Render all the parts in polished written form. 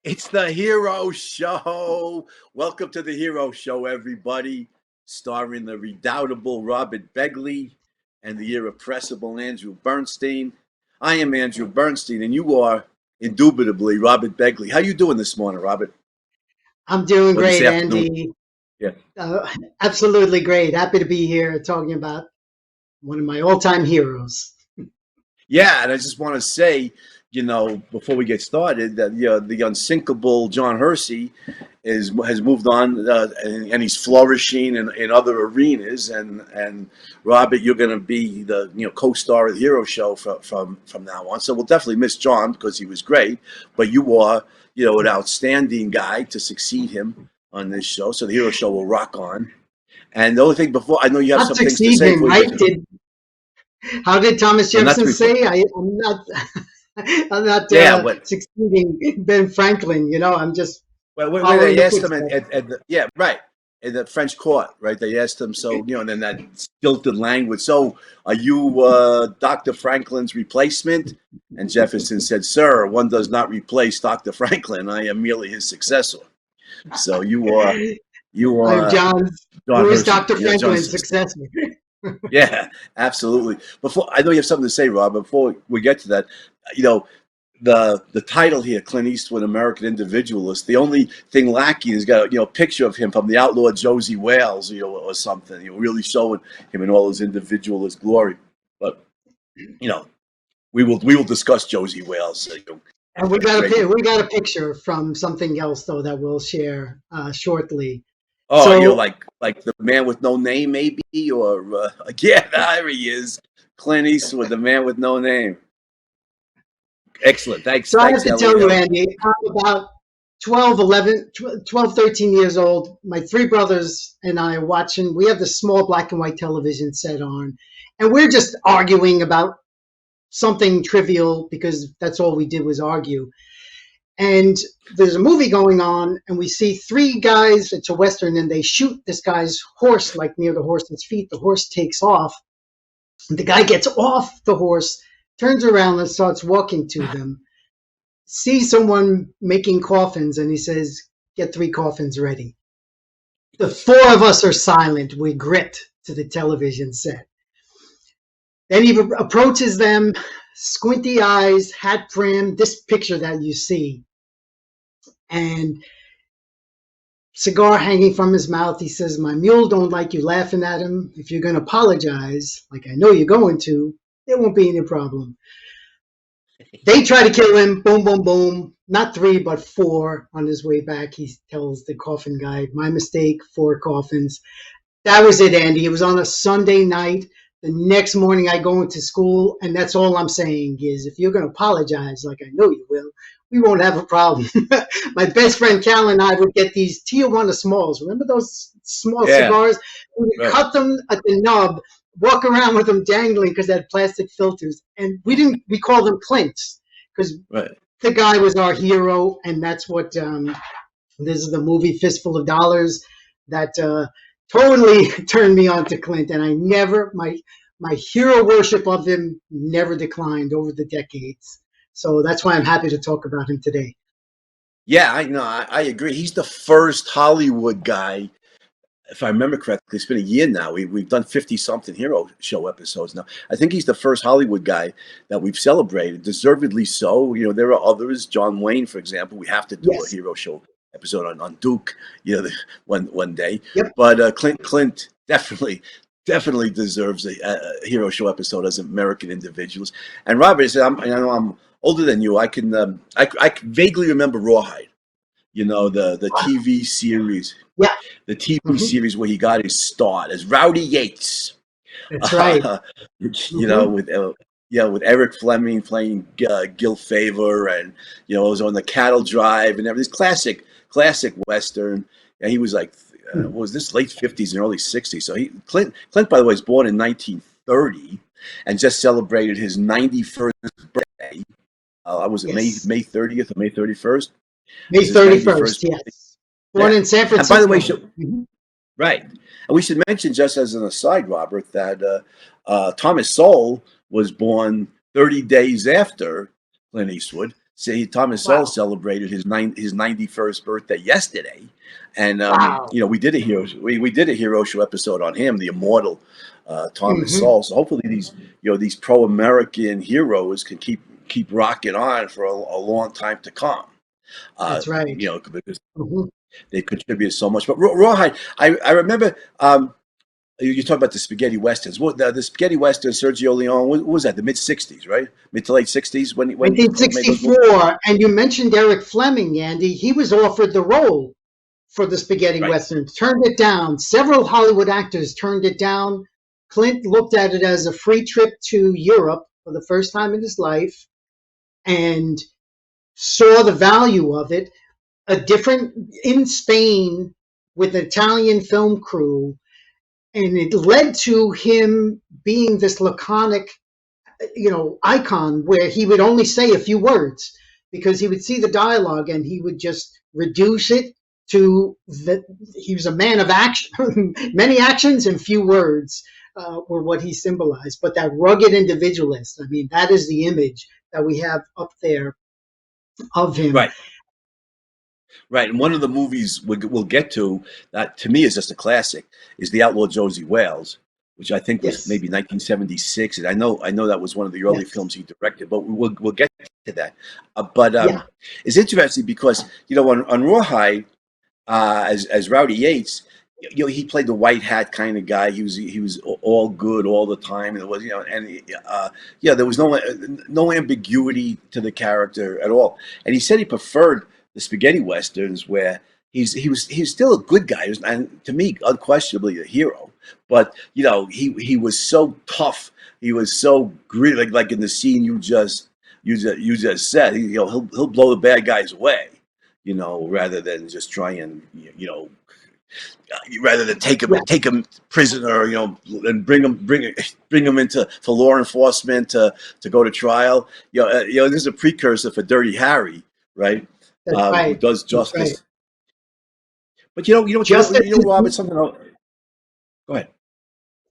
It's the Hero Show. Welcome to the Hero Show, everybody. Starring the redoubtable Robert Begley and the irrepressible Andrew Bernstein. I am Andrew Bernstein, and you are indubitably Robert Begley. How you doing this morning, Robert? I'm doing Or this great, afternoon? Andy. Yeah. Absolutely great. Happy to be here talking about one of my all-time heroes. Yeah, and I just want to say, before we get started, that the unsinkable John Hersey has moved on, and he's flourishing in other arenas. And Robert, you're going to be the co-star of the Hero Show from now on. So we'll definitely miss John because he was great, but you are an outstanding guy to succeed him on this show. So the Hero Show will rock on. And the only thing before, I know you have some things to say. Him, right? How did Thomas Jefferson say? I'm not succeeding Ben Franklin. I'm just. Well, they asked him in the French court, right? They asked him, and then that stilted language. So, are you Dr. Franklin's replacement? And Jefferson said, "Sir, one does not replace Dr. Franklin. I am merely his successor." So you are. I'm John. Who is Dr. Franklin's successor? Yeah, absolutely. Before I know you have something to say, Rob. Before we get to that, the title here, Clint Eastwood, American Individualist. The only thing lacking is got a picture of him from the outlaw Josie Wales, or something. Really showing him in all his individualist glory. But we will discuss Josie Wales. And we got a picture from something else though that we'll share shortly. Oh, so, like the man with no name, maybe, or there he is, Clint Eastwood, the man with no name. Excellent, thanks. So I have to tell you, Andy, I'm about 12, 13 years old. My three brothers and I are watching. We have the small black and white television set on, and we're just arguing about something trivial because that's all we did was argue. And there's a movie going on, and we see three guys. It's a Western, and they shoot this guy's horse, like near the horse's feet. The horse takes off. The guy gets off the horse, turns around, and starts walking to them. Sees someone making coffins, and he says, "Get 3 coffins ready." The 4 of us are silent. We grit to the television set. Then he approaches them, squinty eyes, hat brim, this picture that you see. And cigar hanging from his mouth. He says, "My mule don't like you laughing at him. If you're going to apologize, like I know you're going to, there won't be any problem." They try to kill him. Boom, boom, boom. Not 3, but 4 on his way back. He tells the coffin guy, "My mistake, 4 coffins." That was it, Andy. It was on a Sunday night. The next morning I go into school, and that's all I'm saying is, if you're going to apologize, like I know you will, we won't have a problem. My best friend Callahan and I would get these Tijuana Smalls. Remember those small cigars? We would cut them at the nub, walk around with them dangling because they had plastic filters. And we called them Clints because the guy was our hero. And that's what, this is the movie Fistful of Dollars that totally turned me on to Clint. And I never, my hero worship of him never declined over the decades. So that's why I'm happy to talk about him today. Yeah, I agree. He's the first Hollywood guy, if I remember correctly. It's been a year now. We've done 50-something Hero Show episodes now. I think he's the first Hollywood guy that we've celebrated, deservedly so. There are others. John Wayne, for example. We have to do a Hero Show episode on Duke, one day. Yep. But Clint definitely deserves a Hero Show episode as an American Individualist. And Robert said, I know I'm older than you. I can vaguely remember Rawhide, the TV series. Yeah. The TV series where he got his start as Rowdy Yates. That's right. With Eric Fleming playing Gil Favor, and it was on the Cattle Drive and everything. Classic Western. And he was like, was this late 50s and early 60s? So Clint, by the way, was born in 1930 and just celebrated his 91st birthday. Was it May 30th or May 31st? May 31st, yes. Born in San Francisco. And by the way, right. And we should mention, just as an aside, Robert, that Thomas Sowell was born 30 days after Clint Eastwood, say Thomas Sowell Wow. celebrated his 91st birthday yesterday, and Wow. you know, we did a hero show episode on him, the immortal Thomas Hmm. Sowell. So hopefully these pro-American heroes can keep rocking on for a long time to come. That's right. You know, because Hmm. they contributed so much. But Rawhide, I remember. You talk about the spaghetti westerns. What the spaghetti western? Sergio Leone. What was that? The mid '60s, right? Mid to late '60s when he made those movies. 1964, and you mentioned Eric Fleming, Andy. He was offered the role for the spaghetti Right. western, turned it down. Several Hollywood actors turned it down. Clint looked at it as a free trip to Europe for the first time in his life and saw the value of it. A different in Spain with an Italian film crew, and it led to him being this laconic, icon where he would only say a few words because he would see the dialogue and he would just reduce it to that he was a man of action. Many actions and few words were what he symbolized. But that rugged individualist, I mean, that is the image that we have up there of him. Right. Right. And one of the movies we'll get to that to me is just a classic is The Outlaw Josie Wales, which I think was Yes, maybe 1976. And I know that was one of the early yes, films he directed, but we'll get to that. But yeah, it's interesting because you know on Rawhide as Rowdy Yates, you know, he played the white hat kind of guy. He was all good all the time, and it was yeah, there was no ambiguity to the character at all. And he said he preferred the spaghetti westerns where he's still a good guy, and to me, unquestionably a hero. But you know, he was so tough. He was so gritty, like in the scene you just said. He'll blow the bad guys away, you know, rather than just try and rather than yeah. take him prisoner, you know, and bring him into for law enforcement to go to trial. This is a precursor for Dirty Harry, right? That's Who right. does That's right. justice. But Justice. Rob, it's something. Go ahead.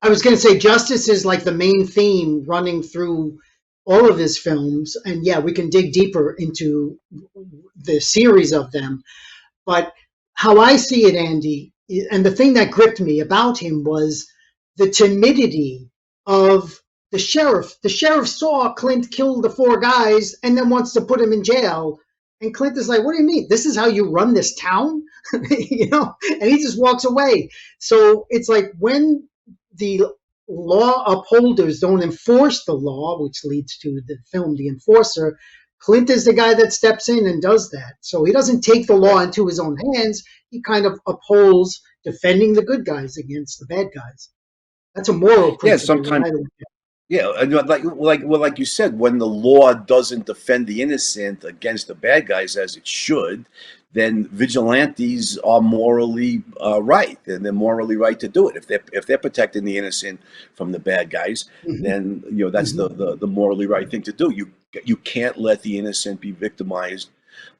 I was going to say justice is like the main theme running through all of his films, and yeah, we can dig deeper into the series of them. But how I see it, Andy, and the thing that gripped me about him was the timidity of the sheriff. The sheriff saw Clint kill the four guys and then wants to put him in jail. And Clint is like, "What do you mean? This is how you run this town?" And he just walks away. So it's like when the law upholders don't enforce the law, which leads to the film The Enforcer, Clint is the guy that steps in and does that. So he doesn't take the law Right. into his own hands. He kind of upholds defending the good guys against the bad guys. That's a moral Yeah. principle that Sometimes. I look at. Yeah, and like you said, when the law doesn't defend the innocent against the bad guys as it should, then vigilantes are morally right, and they're morally right to do it. If they're protecting the innocent from the bad guys, Hmm. then that's Hmm. the morally right thing to do. You can't let the innocent be victimized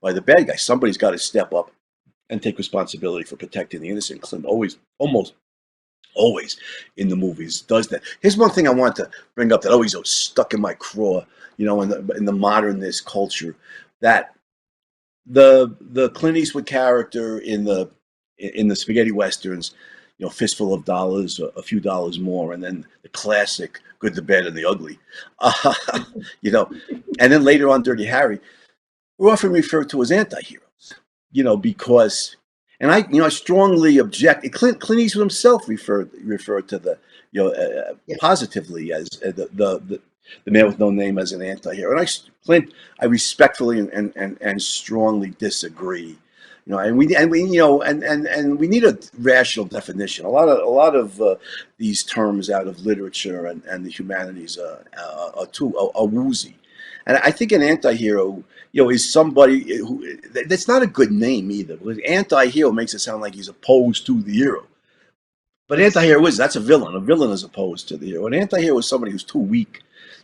by the bad guys. Somebody's got to step up and take responsibility for protecting the innocent. Clint always in the movies does that. Here's one thing I want to bring up that always was stuck in my craw, in the modernist culture, that the Clint Eastwood character in the spaghetti westerns, fistful of dollars, a few dollars more, and then the classic Good, the Bad, and the Ugly, uh, you know, and then later on Dirty Harry, were often referred to as anti-heroes, because, and I strongly object. Clint Eastwood himself referred to the, Yeah, positively as the man with no name as an anti-hero. And Clint, I respectfully and strongly disagree. And we need a rational definition. A lot of these terms out of literature and the humanities are woozy. And I think an anti-hero, is somebody that's not a good name either. Because anti-hero makes it sound like he's opposed to the hero. But yes. anti-hero is that's a villain. A villain is opposed to the hero. An anti-hero is somebody who's too weak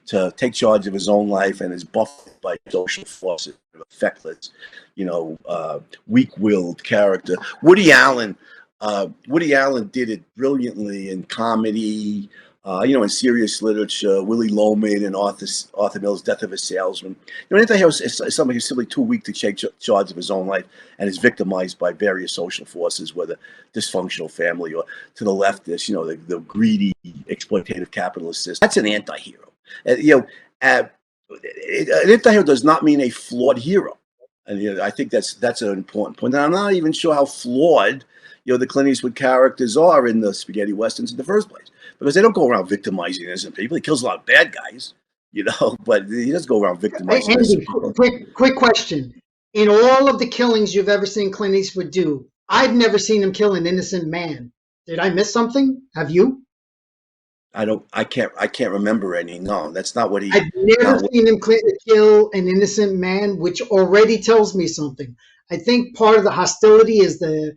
to take charge of his own life and is buffeted by social forces, feckless, weak-willed character. Woody Allen did it brilliantly in comedy. In serious literature, Willie Loman and Arthur Miller's Death of a Salesman. An anti-hero is somebody who's simply too weak to take charge of his own life and is victimized by various social forces, whether dysfunctional family or to the leftist, the greedy, exploitative capitalist system. That's an anti-hero. An anti-hero does not mean a flawed hero. And I think that's an important point. And I'm not even sure how flawed, the Clint Eastwood characters are in the spaghetti westerns in the first place. Because they don't go around victimizing innocent people. He kills a lot of bad guys, but he doesn't go around victimizing innocent people. Quick question. In all of the killings you've ever seen Clint Eastwood do, I've never seen him kill an innocent man. Did I miss something? Have you? I can't remember any. No, that's not what he. I've never seen him kill an innocent man, which already tells me something. I think part of the hostility is the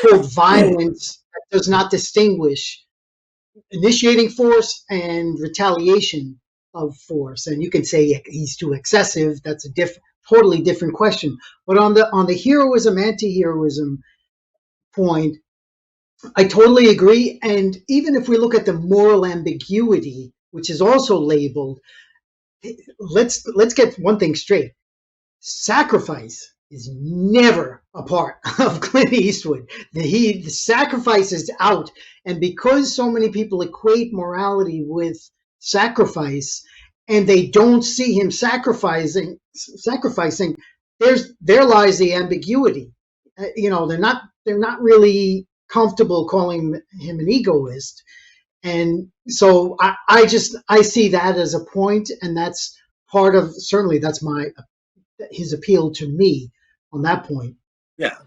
quote violence that does not distinguish initiating force and retaliation of force. And you can say he's too excessive. That's a totally different question. But on the heroism, anti-heroism point, I totally agree. And even if we look at the moral ambiguity, which is also labeled, let's get one thing straight. Sacrifice is never a part of Clint Eastwood. The sacrifice is out. And because so many people equate morality with sacrifice, and they don't see him sacrificing, there lies the ambiguity. They're not really comfortable calling him an egoist. And so I see that as a point, and that's part of, certainly that's his appeal to me on that point. Yeah,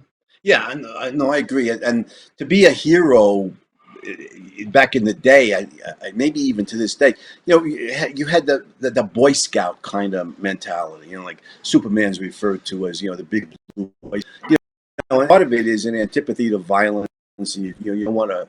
I agree. And to be a hero back in the day, maybe even to this day, you had the Boy Scout kind of mentality. Like Superman's referred to as the big blue boy. And part of it is an antipathy to violence. And you don't want to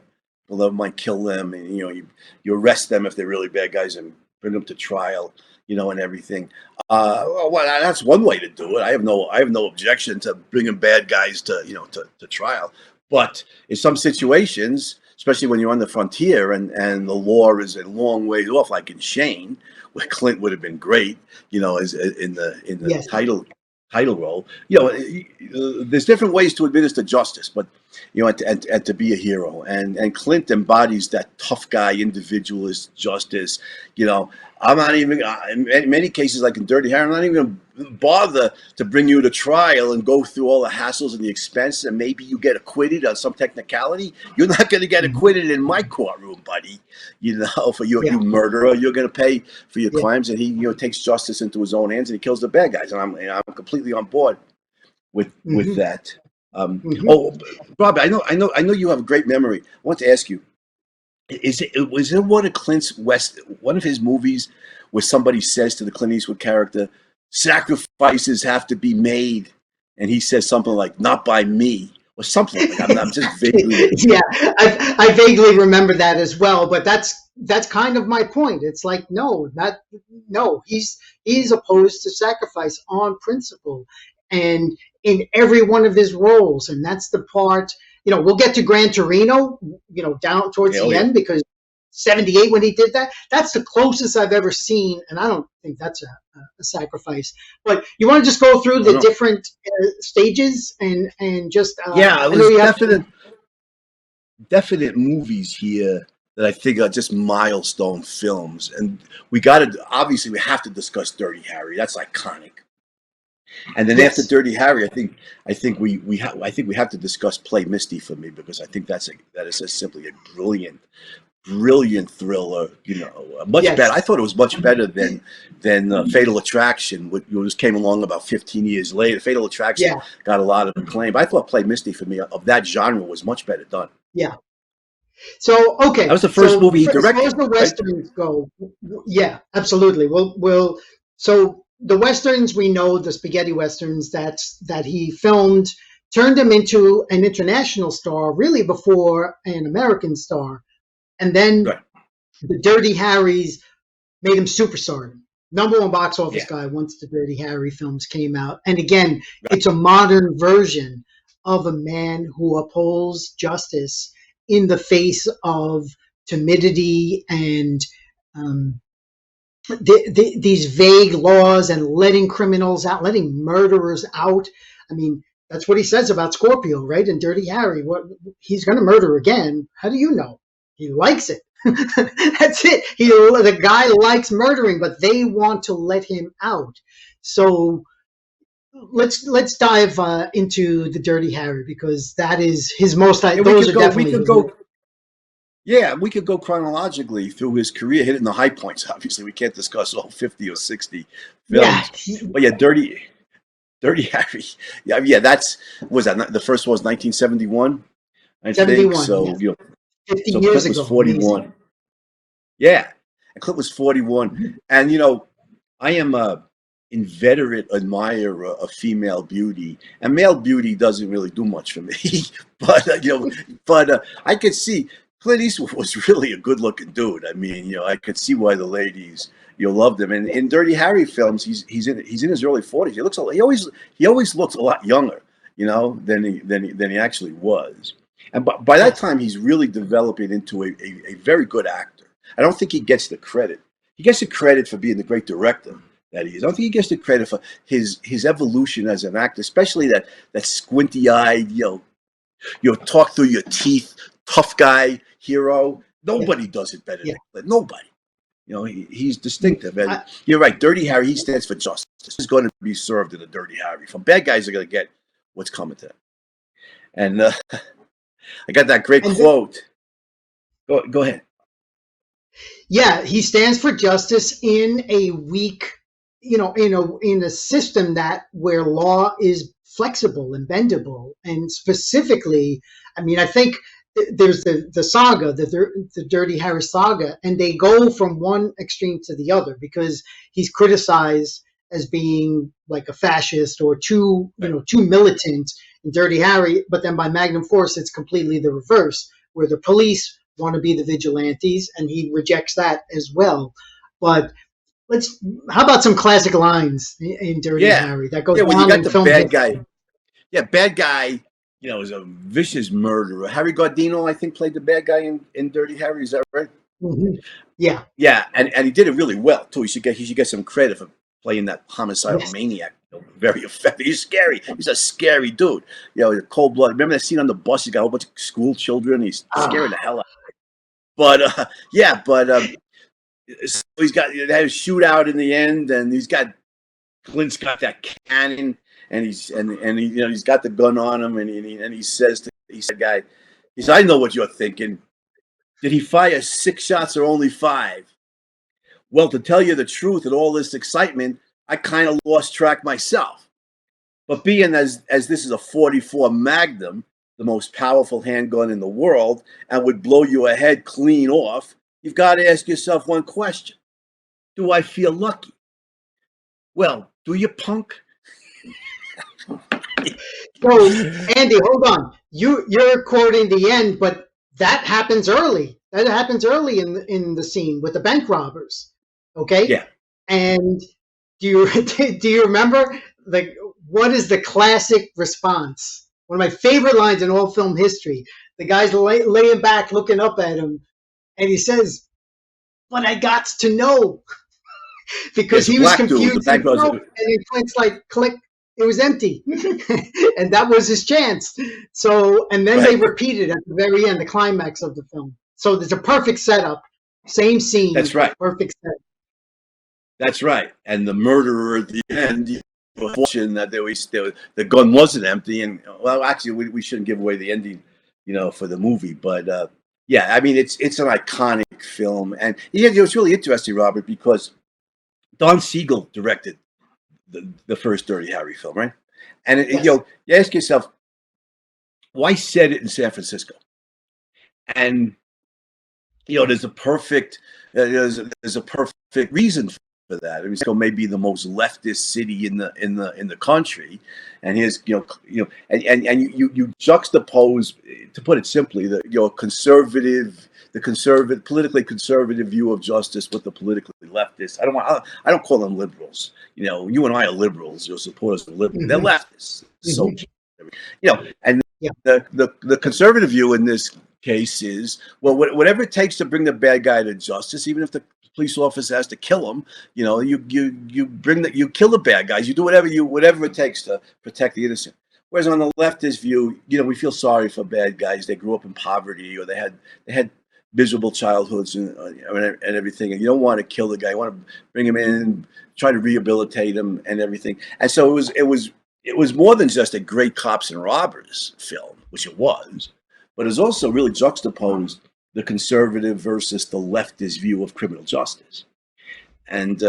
might kill them, and you arrest them if they're really bad guys and bring them to trial. And everything. Well, that's one way to do it. I have no objection to bringing bad guys to trial. But in some situations, especially when you're on the frontier and the law is a long way off, like in Shane, where Clint would have been great, as in the yes. title role. There's different ways to administer justice, but and to be a hero. And Clint embodies that tough guy, individualist justice. I'm not even, in many cases, like in Dirty Harry, I'm not even going to bother to bring you to trial and go through all the hassles and the expense, and maybe you get acquitted on some technicality. You're not going to get acquitted in my courtroom, buddy. For you murderer, you're going to pay for your crimes, and he takes justice into his own hands and he kills the bad guys. And I'm completely on board with that. Oh, Rob, I know you have a great memory. I want to ask you. Was it one of his movies where somebody says to the Clint Eastwood character, sacrifices have to be made, and he says something like, not by me, or something like that. I'm just vaguely. Yeah, I vaguely remember that as well, but that's kind of my point. It's like, no, he's opposed to sacrifice on principle, and in every one of his roles, and that's the part. We'll get to Gran Torino, down towards the end, because 78 when he did that, that's the closest I've ever seen, and I don't think that's a sacrifice. But you want to just go through the different stages and just it was definite movies here that I think are just milestone films, and we have to discuss Dirty Harry. That's iconic. And then after Dirty Harry, I think we have to discuss Play Misty for me, because I think that is just simply a brilliant thriller. Much better. I thought it was much better than Fatal Attraction, which came along about 15 years later. Fatal Attraction got a lot of acclaim, but I thought Play Misty for me of that genre was much better done. Yeah. So okay, that was the first movie he directed. As far as the westerns go, yeah, absolutely. So the westerns, we know the spaghetti westerns that he filmed turned him into an international star, really before an American star, and then the Dirty Harrys made him superstar, #1 box office guy once the Dirty Harry films came out. And again, it's a modern version of a man who upholds justice in the face of timidity and um, these vague laws and letting criminals out, letting murderers out. I mean, that's what he says about Scorpio, right? And Dirty Harry, what he's going to murder again. How do you know? He likes it. That's it. The guy likes murdering, but they want to let him out. So let's dive into the Dirty Harry, because that is his most. Yeah, those are definitely. We could go. Yeah, we could go chronologically through his career, hitting the high points. Obviously, we can't discuss all 50 or 60 films. Yeah. But yeah, Dirty Harry. Yeah. That's was that the first one was 1971. I 71, think so. yeah. You know, 50 so years Clint ago. was 41. Amazing. Yeah, and Clint was 41. And you know, I am a inveterate admirer of female beauty, and male beauty doesn't really do much for me. But I could see Clint Eastwood was really a good-looking dude. I mean, you know, I could see why the ladies loved him. And in Dirty Harry films, he's in his early 40s. He always looks a lot younger, you know, than he actually was. And by that time, he's really developing into a very good actor. I don't think he gets the credit. He gets the credit for being the great director that he is. I don't think he gets the credit for his evolution as an actor, especially that squinty-eyed, talk through your teeth, tough guy hero. Nobody does it better than Clint. Nobody. You know, he's distinctive. And you're right. Dirty Harry, he stands for justice. This is going to be served in a Dirty Harry. From bad guys are going to get what's coming to them. And I got that great quote. Go ahead. Yeah, he stands for justice in a weak, in a system where law is flexible and bendable. And specifically, I mean, I think there's the saga, the Dirty Harry saga, and they go from one extreme to the other, because he's criticized as being like a fascist or too militant in Dirty Harry. But then by Magnum Force, it's completely the reverse, where the police want to be the vigilantes, and he rejects that as well. But how about some classic lines in Dirty Harry that goes when on you got in the film bad history. guy. Yeah, bad guy, is a vicious murderer. Harry Gardino, I think, played the bad guy in Dirty Harry. Is that right? Mm-hmm. Yeah. Yeah, and he did it really well too. He should get some credit for playing that homicidal maniac. Very effective. He's scary. He's a scary dude. He's cold blooded. Remember that scene on the bus? He's got a whole bunch of school children. He's scaring the hell out of them. But so he's got that shootout in the end, and Clint's got that cannon, and he's got the gun on him, and he said, guy, he said, I know what you're thinking. Did he fire 6 shots or only 5? Well, to tell you the truth, in all this excitement, I kind of lost track myself. But being as this is a .44 Magnum, the most powerful handgun in the world, and would blow your head clean off, you've got to ask yourself one question. Do I feel lucky? Well, do you, punk? So, Andy, hold on. You're quoting the end, but that happens early. That happens early in the scene with the bank robbers. Okay? Yeah. And do you remember what is the classic response? One of my favorite lines in all film history. The guy's laying back, looking up at him, and he says, "But I got to know," because he was confused. And Clint's like, "Click." It was empty, and that was his chance. So, and then they repeated at the very end, the climax of the film. So there's a perfect setup, same scene. That's right. Perfect setup. That's right. And the murderer at the end, fortunate that the gun wasn't empty. And well, actually, we shouldn't give away the ending, for the movie. But yeah, I mean, it's an iconic film, and it's really interesting, Robert, because Don Siegel directed the first Dirty Harry film, right? And you ask yourself, why set it in San Francisco? And there's a perfect reason for that. I mean, Mexico may be the most leftist city in the country, and here's and you juxtapose, to put it simply, the politically conservative view of justice with the politically leftist. I don't call them liberals. You and I are liberals. Your supporters are liberals. They're leftists. So and the conservative view in this case is, well, whatever it takes to bring the bad guy to justice, even if the police officer has to kill him, you kill the bad guys. You do whatever it takes to protect the innocent. Whereas on the leftist view, we feel sorry for bad guys. They grew up in poverty, or they had miserable childhoods and everything. And you don't want to kill the guy. You want to bring him in, try to rehabilitate him and everything. And so it was more than just a great cops and robbers film, which it was, but it's also really juxtaposed the conservative versus the leftist view of criminal justice. And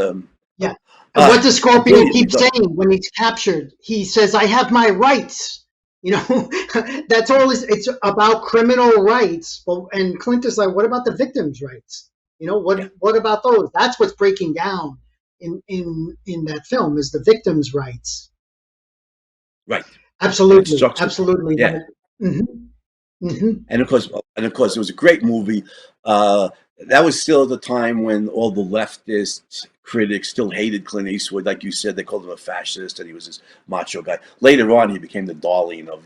yeah. And what does Scorpio keep saying when he's captured? He says, "I have my rights." That's all. It's about criminal rights. Well, and Clint is like, "What about the victims' rights? What about those?" That's what's breaking down in that film, is the victims' rights. Right. Absolutely. Absolutely. Yeah. And of course, it was a great movie. That was still the time when all the leftist critics still hated Clint Eastwood. Like you said, they called him a fascist, and he was this macho guy. Later on, he became the darling of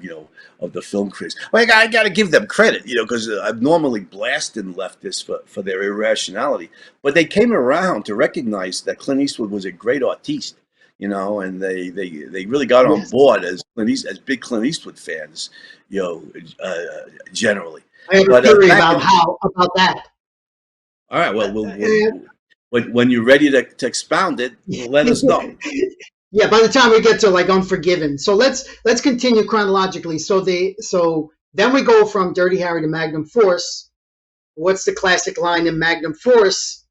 the film critics. Well, I got to give them credit, because I'm normally blasting leftists for their irrationality, but they came around to recognize that Clint Eastwood was a great artiste. And they really got on board as big Clint Eastwood fans, generally. I have a theory about that. All right. Well, when you're ready to expound it, let us know. Yeah. By the time we get to Unforgiven, so let's continue chronologically. So then we go from Dirty Harry to Magnum Force. What's the classic line in Magnum Force?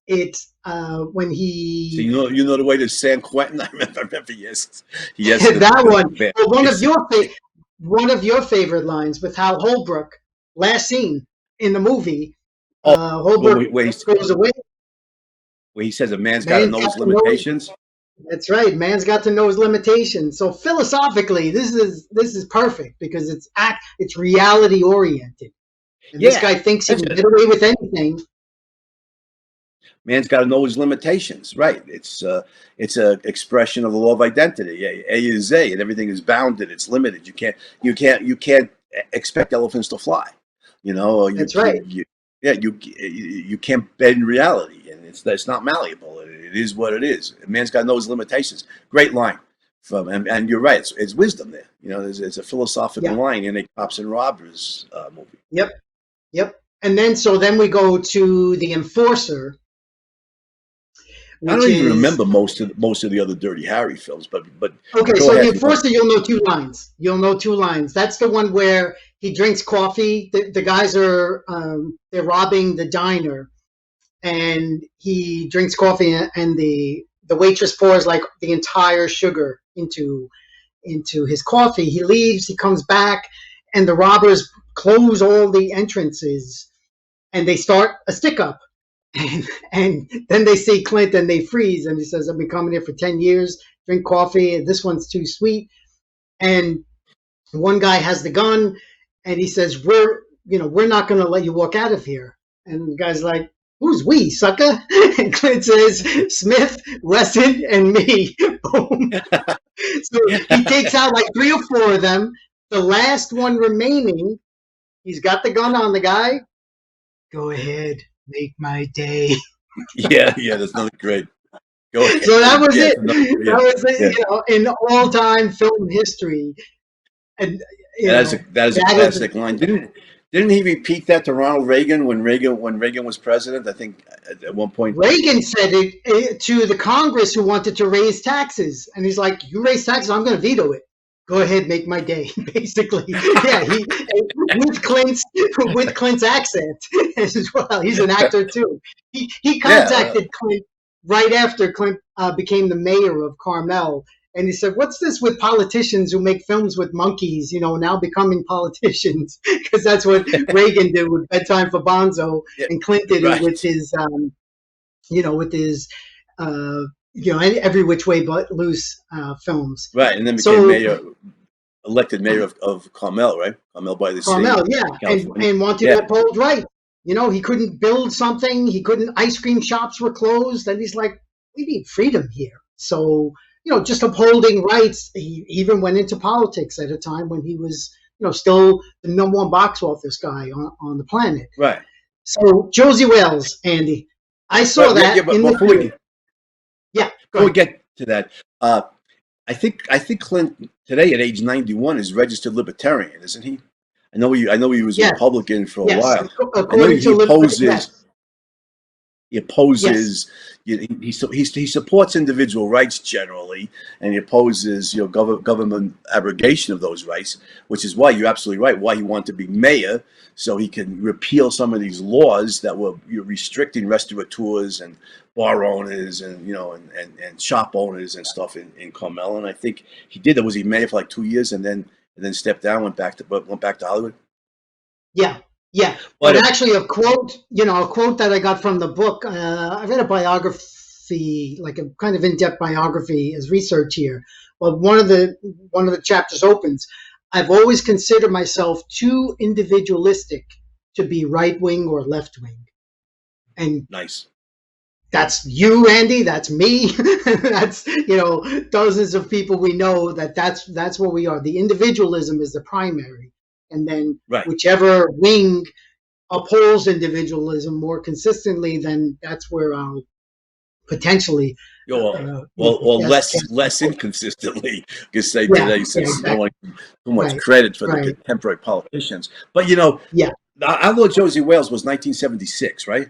It's when he. So you know the way to San Quentin. I remember yes. That one. Well, one of your favorite lines with Hal Holbrook, last scene in the movie. Holbrook goes away. Where he says a man's got to know his limitations. That's right. Man's got to know his limitations. So philosophically, this is perfect because it's reality oriented. And this guy thinks he can get away with anything. Man's got to know his limitations, right? It's a expression of the law of identity. A is A, and everything is bounded. It's limited. You can't expect elephants to fly. That's right. You can't bend reality, and it's not malleable. It is what it is. Man's got to know his limitations. Great line and you're right. It's wisdom there. There's a philosophical line in a Cops and Robbers movie. Yep. And then we go to The Enforcer. I don't even remember most of the other Dirty Harry films, but okay. So The Enforcer, you'll know two lines. That's the one where he drinks coffee. The guys are they're robbing the diner, and he drinks coffee, and the waitress pours the entire sugar into his coffee. He leaves. He comes back, and the robbers close all the entrances, and they start a stick up. And then they see Clint and they freeze, and he says, "I've been coming here for 10 years, drink coffee, and this one's too sweet." And one guy has the gun, and he says, we're not going to let you walk out of here. And the guy's like, "Who's we, sucker?" And Clint says, "Smith, Wesson, and me." Boom. So he takes out 3 or 4 of them. The last one remaining, he's got the gun on the guy. "Go ahead. Make my day." Yeah, that's not great. Go ahead. So that was it. That was it, in all-time film history. And that is a classic line. Didn't he repeat that to Ronald Reagan when Reagan was president? I think at one point Reagan said it to the Congress who wanted to raise taxes, and he's like, "You raise taxes, I'm going to veto it. Go ahead, make my day." Basically, he with Clint's accent as well. He's an actor too. He contacted Clint right after Clint became the mayor of Carmel, and he said, "What's this with politicians who make films with monkeys? Now becoming politicians?" Because that's what Reagan did with Bedtime for Bonzo, and Clint did it with his, Every Which Way But Loose films. Right, and then became elected mayor of Carmel, right? Carmel by the Sea. Carmel, and wanted to uphold right. He couldn't build something. Ice cream shops were closed, and he's like, "We need freedom here." So, just upholding rights. He even went into politics at a time when he was still the #1 box office guy on the planet. Right. So Josie Wales, Andy, I saw But yeah, that but in the theater. Yeah, go before we ahead. get to that, I think Clint today at age 91 is registered libertarian, isn't he? I know he was a Yes, Republican for a yes. while. I know According he to opposes yes, he yes, opposes he supports individual rights generally, and he opposes government abrogation of those rights, which is why you're absolutely right. Why he wanted to be mayor, so he can repeal some of these laws that were restricting restaurateurs and bar owners and and shop owners and stuff in Carmel. And I think he did that. Was he mayor for like 2 years and then stepped down, went back to Hollywood. yeah, yeah. But But actually, a quote that I got from the book. I read a biography, like a kind of in-depth biography, as research here. But one of the chapters opens. I've always considered myself too individualistic to be right wing or left wing, and nice. that's you, Andy. That's me. That's dozens of people we know. That's what we are. The individualism is the primary, and then Right. whichever wing upholds individualism more consistently, then that's where I'll potentially Or cast my less vote. inconsistently, because say Yeah, today, yeah, since no exactly. one too much Right, credit for the right. contemporary politicians. But Yeah, I know Josie Wales was 1976, right?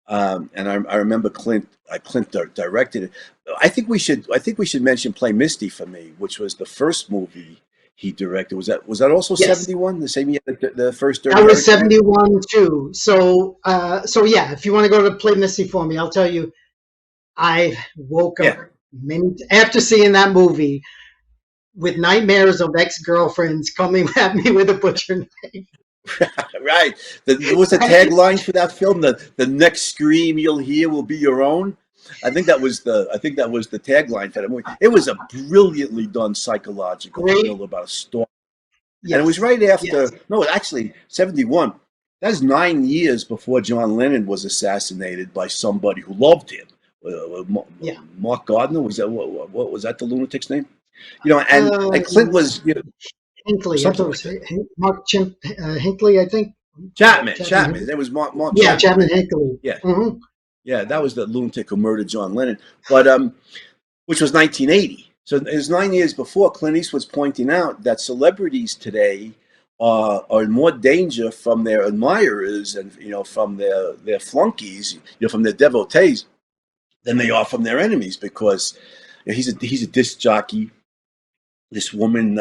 And I remember Clint directed it. I think we should mention Play Misty for Me, which was the first movie he directed. Was that also yes. 71, the same year the first That Dirty was Harry came out? 71 too. So yeah, if you want to go to Play Misty for Me, I'll tell you, I woke up Yeah. after seeing that movie with nightmares of ex-girlfriends coming at me with a butcher knife. Right. There was a tagline for that film. The next scream you'll hear will be your own. I think that was the tagline for that movie. It was a brilliantly done psychological Great. thriller about a storm. And it was Yes. right Yes. after, no, actually, 71. That's 9 years before John Lennon was assassinated by somebody who loved him. Yeah. Mark Gardner, was that what was that the lunatic's name? And Clint Um, was Hinckley. I thought something it like was that. Hinckley, I think. Chapman. Hinckley. His name was Mark Yeah, Chapman, Chapman right? Hinckley. Yeah. Hmm. Yeah, that was the lunatic who murdered John Lennon. But which was 1980. So it was 9 years before. Clint Eastwood's pointing out that celebrities today are in more danger from their admirers and from their flunkies, from their devotees, than they are from their enemies, because he's a disc jockey. This woman,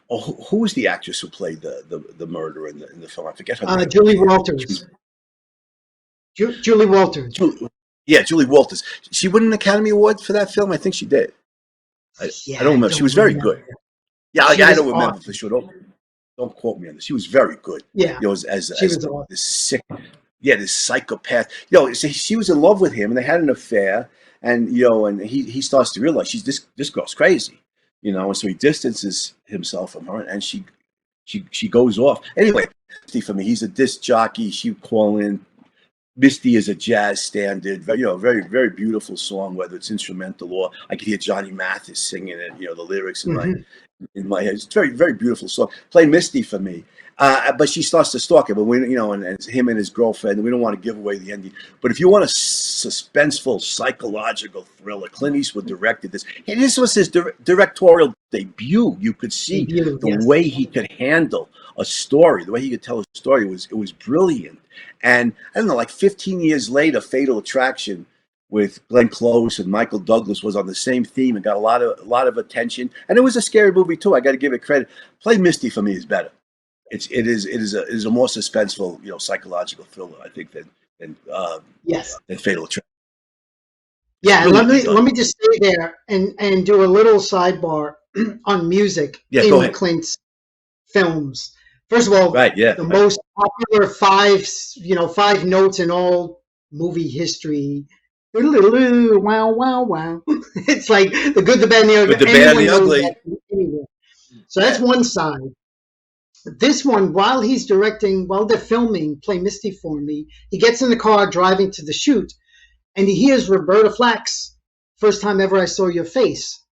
who was the actress who played the murderer in the film? I forget her name Julie offhand. She Walters. was Julie Walters. Yeah, Julie Walters. She won an Academy Award for that film. I think she did. I Yeah, don't I remember. She don't was very remember. good. Yeah, She I was don't remember for awesome. sure. Don't quote me on this. She was very good. Yeah, she As was awesome. this sick, yeah, this psychopath. She was in love with him, and they had an affair. And he starts to realize this girl's crazy. And so he distances himself from her, and she goes off. Anyway, for me, he's a disc jockey. She would call in. Misty is a jazz standard, very, very beautiful song, whether it's instrumental or I could hear Johnny Mathis singing it, the lyrics Hmm. in my head. It's a very, very beautiful song. Play Misty for me. But she starts to stalk him, but and it's him and his girlfriend. We don't want to give away the ending. But if you want a suspenseful psychological thriller, Clint Eastwood directed this. And this was his directorial debut. You could see Debut, the yes. way he could handle a story, the way he could tell a story was brilliant. And I don't know, like 15 years later, Fatal Attraction with Glenn Close and Michael Douglas was on the same theme and got a lot of attention. And it was a scary movie too. I got to give it credit. Play Misty for me is better. It is a more suspenseful, psychological thriller, I think, Yes. than Fatal Attraction. It's Yeah, and let brilliantly me done. let me just stay there and do a little sidebar on music Yeah, go in ahead. Clint's films. First of all, Right, yeah, the right. most popular five notes in all movie history. Wow, wow, wow. It's like the good, the bad, and the With ugly. the bad and Anyone the knows that ugly. from anywhere. So that's Yeah, one side. This one, while they're filming Play Misty for Me, he gets in the car driving to the shoot, and he hears Roberta Flack's First Time Ever I Saw Your Face.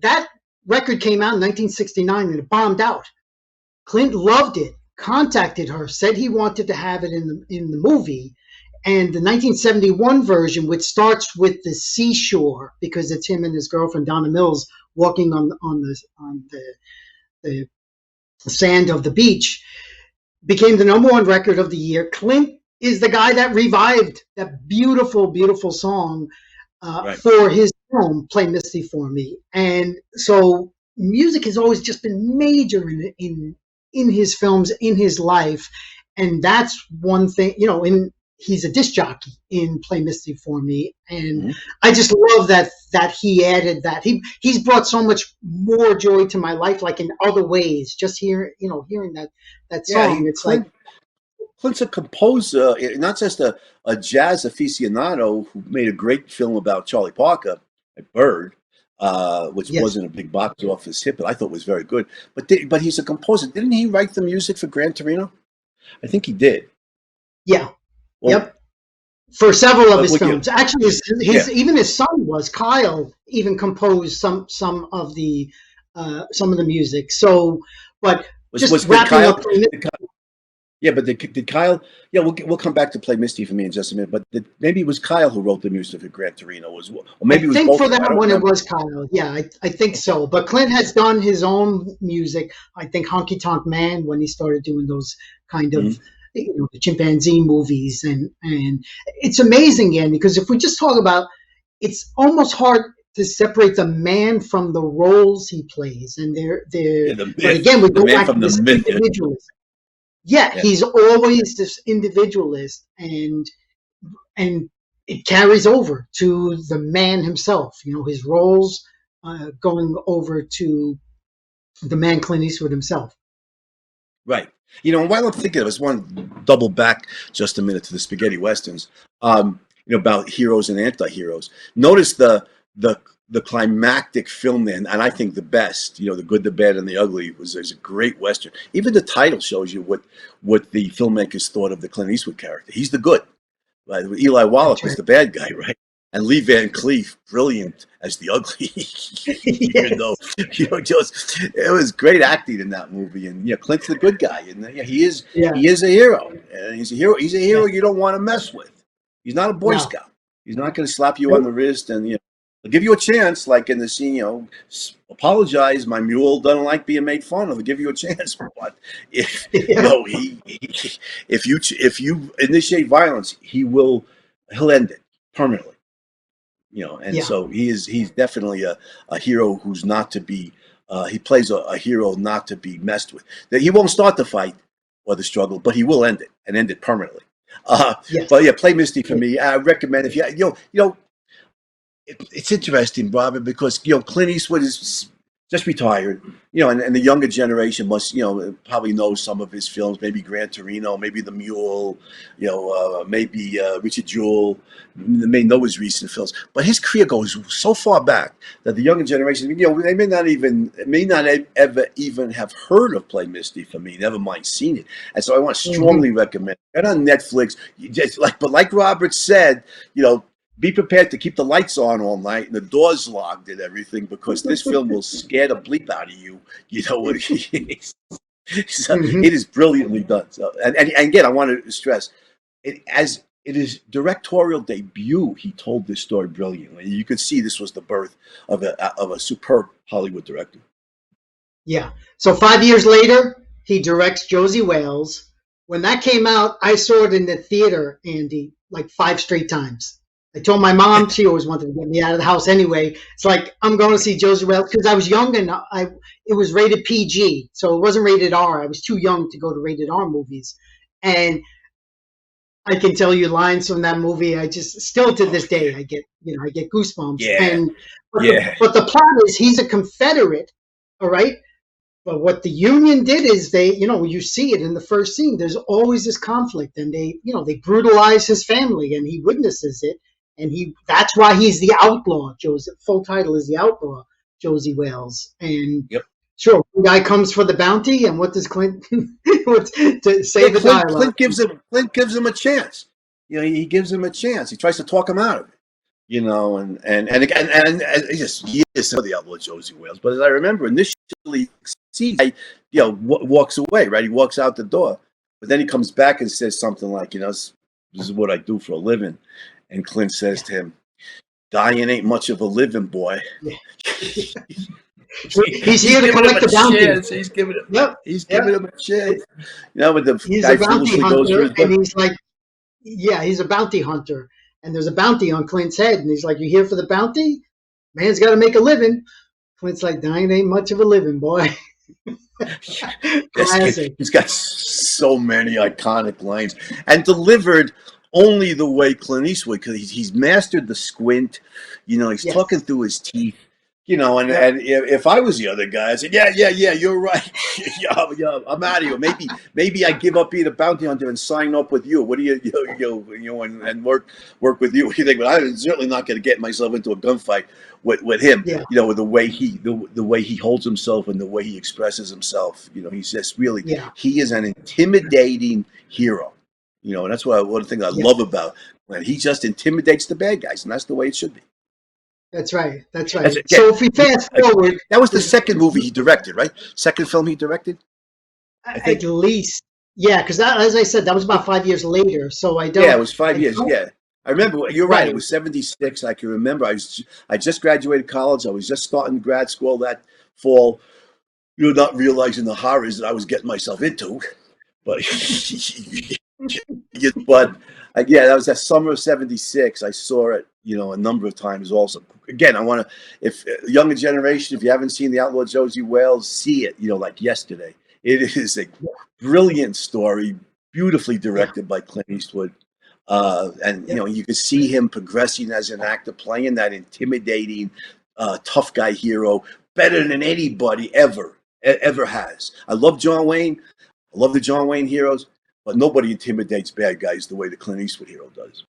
That record came out in 1969 and it bombed out. Clint loved it, contacted her, said he wanted to have it in the movie. And the 1971 version, which starts with the seashore, because it's him and his girlfriend Donna Mills walking the sand of the beach, became the number one record of the year. Clint is the guy that revived that beautiful, beautiful song for his film, Play Misty for Me. And so music has always just been major in his films, in his life. And that's one thing, he's a disc jockey in Play Misty for Me. And I just love that he added that. He's brought so much more joy to my life, like in other ways, just hearing that song. It's like, Clint's a composer, not just a jazz aficionado who made a great film about Charlie Parker, like Bird, which wasn't a big box office hit, but I thought was very good. But he's a composer. Didn't he write the music for Gran Torino? I think he did. Yeah. Well, yep. For several of his films. Actually, even his son Kyle even composed some of the music. So, but just wrapping up. Yeah, but did Kyle? Yeah, we'll come back to Play Misty for me in just a minute. But maybe it was Kyle who wrote the music for Gran Torino, or maybe it was both. I think for that one it was Kyle. Yeah, I think so. But Clint has done his own music. I think Honky Tonk Man, when he started doing those kind of the chimpanzee movies, and it's amazing, Andy, because if we just talk about, it's almost hard to separate the man from the roles he plays, and but again, we go back to this individualist. Yeah, he's always this individualist, and it carries over to the man himself. His roles going over to the man Clint Eastwood himself. Right. While I'm thinking of this, I want to double back just a minute to the spaghetti westerns. About heroes and anti-heroes. Notice the climactic film then, and I think the best, The Good, the Bad, and the Ugly is a great Western. Even the title shows you what the filmmakers thought of the Clint Eastwood character. He's the good. Right? Eli Wallach was the bad guy, right? And Lee Van Cleef, brilliant as the ugly. Even though, it was great acting in that movie. And Clint's the good guy, and he is a hero. And he's a hero. He's a hero you don't want to mess with. He's not a Boy Scout. He's not going to slap you on the wrist and I'll give you a chance, like in the scene, apologize. My mule doesn't like being made fun of. I'll give you a chance. But if if you initiate violence, he'll end it permanently. So he's definitely a hero who's not to be. He plays a hero not to be messed with. That he won't start the fight or the struggle, but he will end it and end it permanently. But Play Misty for me. I recommend if it's interesting, Robert, because Clint Eastwood is just retired, and the younger generation must probably know some of his films, maybe Gran Torino, maybe The Mule, maybe Richard Jewell. They may know his recent films, but his career goes so far back that the younger generation, they may not ever even have heard of Play Misty for me, never mind seen it. And so I want to strongly recommend it on Netflix. But like Robert said, be prepared to keep the lights on all night and the doors locked and everything, because this film will scare the bleep out of you. It is brilliantly done. So, and again, I want to stress, as his directorial debut, he told this story brilliantly. You could see this was the birth of a superb Hollywood director. Yeah. So 5 years later, he directs Josie Wales. When that came out, I saw it in the theater, Andy, like 5 straight times. I told my mom, she always wanted to get me out of the house anyway. It's like, I'm going to see Josie Wales, because I was young and it was rated PG, so it wasn't rated R. I was too young to go to rated R movies. And I can tell you lines from that movie. I just, still to this day, I get goosebumps. Yeah. But the plot is he's a Confederate, all right? But what the Union did is you see it in the first scene. There's always this conflict, and they brutalize his family, and he witnesses it. And that's why he's the outlaw. Full title is The Outlaw, Josie Wales. And sure, the guy comes for the bounty, and what does Clint to say the dialogue? Clint gives him a chance. He gives him a chance. He tries to talk him out of it. you know, and again, and it's just years of the outlaw Josie Wales. But as I remember, initially, see, you know, walks away, right? He walks out the door, but then he comes back and says something like, you know, this is what I do for a living. And Clint says to him, "Dying ain't much of a living, boy." Yeah. He's here to collect the bounty. He's giving him. Yep. He's giving him a chance. You know, but the He's guy a bounty foolishly goes for hunter, his and gun. he's like, yeah, he's a bounty hunter, and there's a bounty on Clint's head, and he's like, "You here for the bounty? Man's got to make a living." Clint's like, "Dying ain't much of a living, boy." Classic. He's got so many iconic lines and delivered only the way Clint Eastwood, because he's mastered the squint. You know, he's talking through his teeth. You know, and if I was the other guy, I said, yeah, you're right. yeah, I'm out of here. Maybe I give up being a bounty hunter and sign up with you. What do you and work with you? What do you think? But I'm certainly not going to get myself into a gunfight with him. Yeah. You know, with the way he holds himself and the way he expresses himself. You know, he's just really he is an intimidating hero. You know, and that's one of the things I love about when he just intimidates the bad guys, and that's the way it should be. That's right. That's right. So if we fast forward, that was the second movie he directed, right? Second film he directed, I think. At least, yeah, because as I said, that was about 5 years later. So I don't. Yeah, it was 5 years. Yeah, I remember. You're right. It was 76. I can remember. I just graduated college. I was just starting grad school that fall. You know, not realizing the horrors that I was getting myself into, but yeah, that was that summer of '76. I saw it, you know, a number of times. Also, again, I want to, if younger generation, if you haven't seen The Outlaw Josie Wales, see it. You know, like yesterday. It is a brilliant story, beautifully directed by Clint Eastwood, and you know, you can see him progressing as an actor, playing that intimidating, tough guy hero better than anybody ever has. I love John Wayne. I love the John Wayne heroes. But nobody intimidates bad guys the way the Clint Eastwood hero does.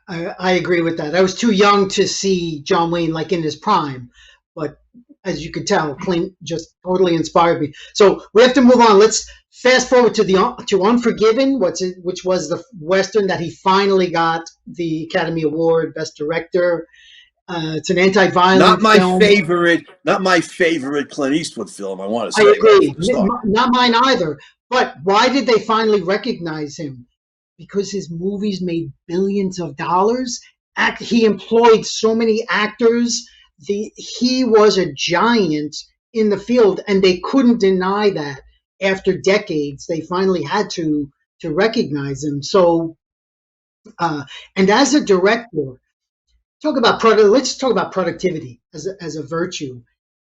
I agree with that. I was too young to see John Wayne like in his prime, but as you could tell, Clint just totally inspired me. So we have to move on. Let's fast forward to Unforgiven, which was the Western that he finally got the Academy Award, Best Director. It's an anti-violence film. Not my favorite Clint Eastwood film. I want to say. I agree. Not mine either. But why did they finally recognize him? Because his movies made billions of dollars. He employed so many actors. He was a giant in the field, and they couldn't deny that. After decades, they finally had to recognize him. So, and as a director, let's talk about productivity as a virtue.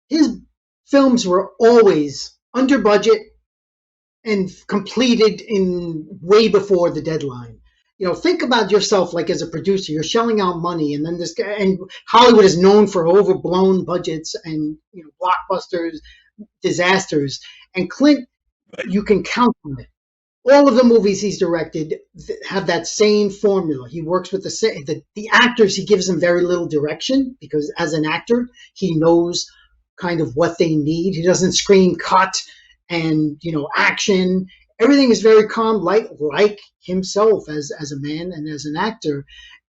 His films were always under budget and completed in way before the deadline. You know, think about yourself like as a producer. You're shelling out money, and then this guy, and Hollywood is known for overblown budgets and, you know, blockbusters, disasters. And Clint, you can count on it. All of the movies he's directed have that same formula. He works with the actors. He gives them very little direction because as an actor, he knows kind of what they need. He doesn't scream cut and, you know, action. Everything is very calm, like himself as a man and as an actor.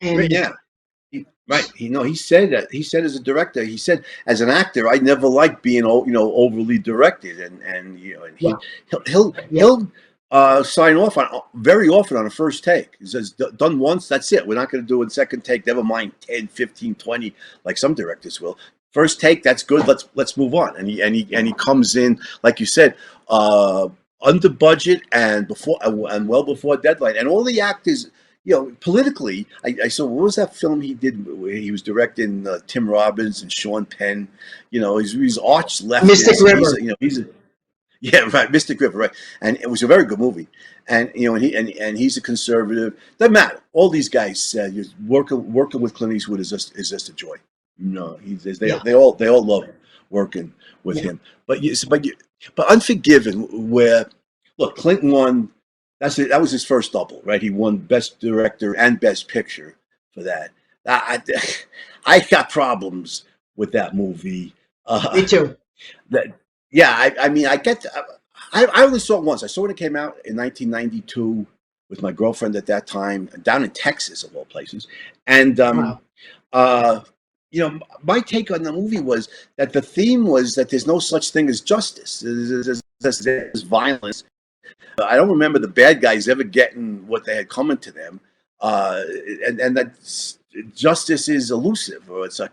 And he said that. He said as a director, he said as an actor, I never liked being, you know, overly directed, and you know, and he'll sign off on very often on a first take. He says, done once, that's it. We're not going to do a second take. Never mind 10, 15, 20, like some directors will. First take, that's good. Let's move on. And he comes in, like you said, under budget and well before deadline. And all the actors, you know, politically, I saw, what was that film he did where he was directing Tim Robbins and Sean Penn? You know, he's arch leftist. Mystic River. Mystic River, right? And it was a very good movie. And you know, and he's a conservative. Doesn't matter. All these guys said working with Clint Eastwood is just a joy. No, they all love working with him. But Unforgiven, where look, Clint won. That was his first double, right? He won Best Director and Best Picture for that. I got problems with that movie. Me too. I mean, I only saw it once. I saw it when it came out in 1992 with my girlfriend at that time, down in Texas, of all places. And uh, my take on the movie was that the theme was that there's no such thing as justice. There's violence. I don't remember the bad guys ever getting what they had coming to them, uh, and that justice is elusive, or it's a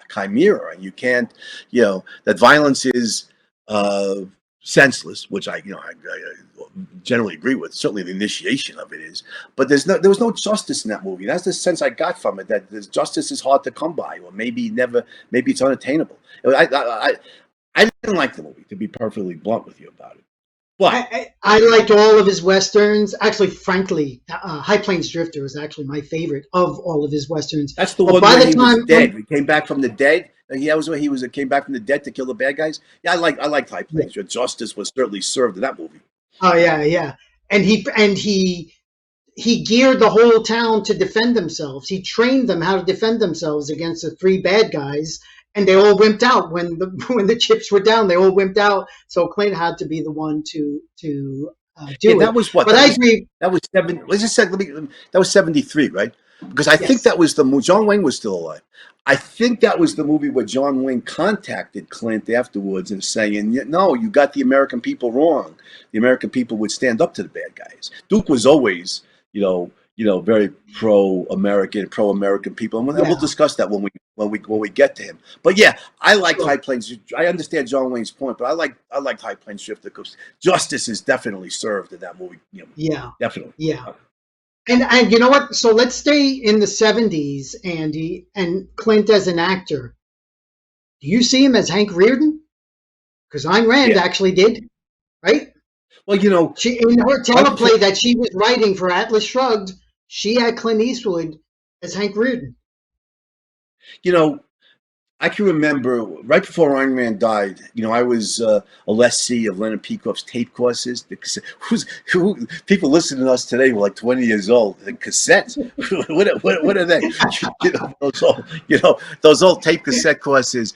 chimera, and you can't, that violence is uh, senseless, which I generally agree with. Certainly, the initiation of it is, but there was no justice in that movie. That's the sense I got from it. That justice is hard to come by, or maybe never, maybe it's unattainable. I didn't like the movie, to be perfectly blunt with you about it. But I liked all of his westerns. Actually, frankly, High Plains Drifter is actually my favorite of all of his westerns. that's the one where he was dead. He came back from the dead. That was where he came back from the dead to kill the bad guys. Yeah, I liked High Plains. Yeah. Justice was certainly served in that movie. Oh yeah. And he geared the whole town to defend themselves. He trained them how to defend themselves against the three bad guys. And they all wimped out when the chips were down. They all wimped out. So Clint had to be the one to do it. That was what. But I agree. That was that was 73, right? Because I think that was the movie. John Wayne was still alive. I think that was the movie where John Wayne contacted Clint afterwards and saying, "No, you got the American people wrong. The American people would stand up to the bad guys." Duke was always, very pro-American people, and we'll discuss that when we get to him. But yeah, I like High Plains. I understand John Wayne's point, but I like High Plains Drifter because justice is definitely served in that movie. Yeah, definitely. Yeah, and you know what? So let's stay in the 70s, Andy, and Clint as an actor. Do you see him as Hank Rearden? Because Ayn Rand actually did, right? Well, she in her teleplay that she was writing for Atlas Shrugged, she had Clint Eastwood as Hank Rearden. I can remember right before Ayn Rand died, I was a lessee of Leonard Peikoff's tape courses. People listening to us today were like 20 years old. The cassettes, what are they? Those old tape cassette courses.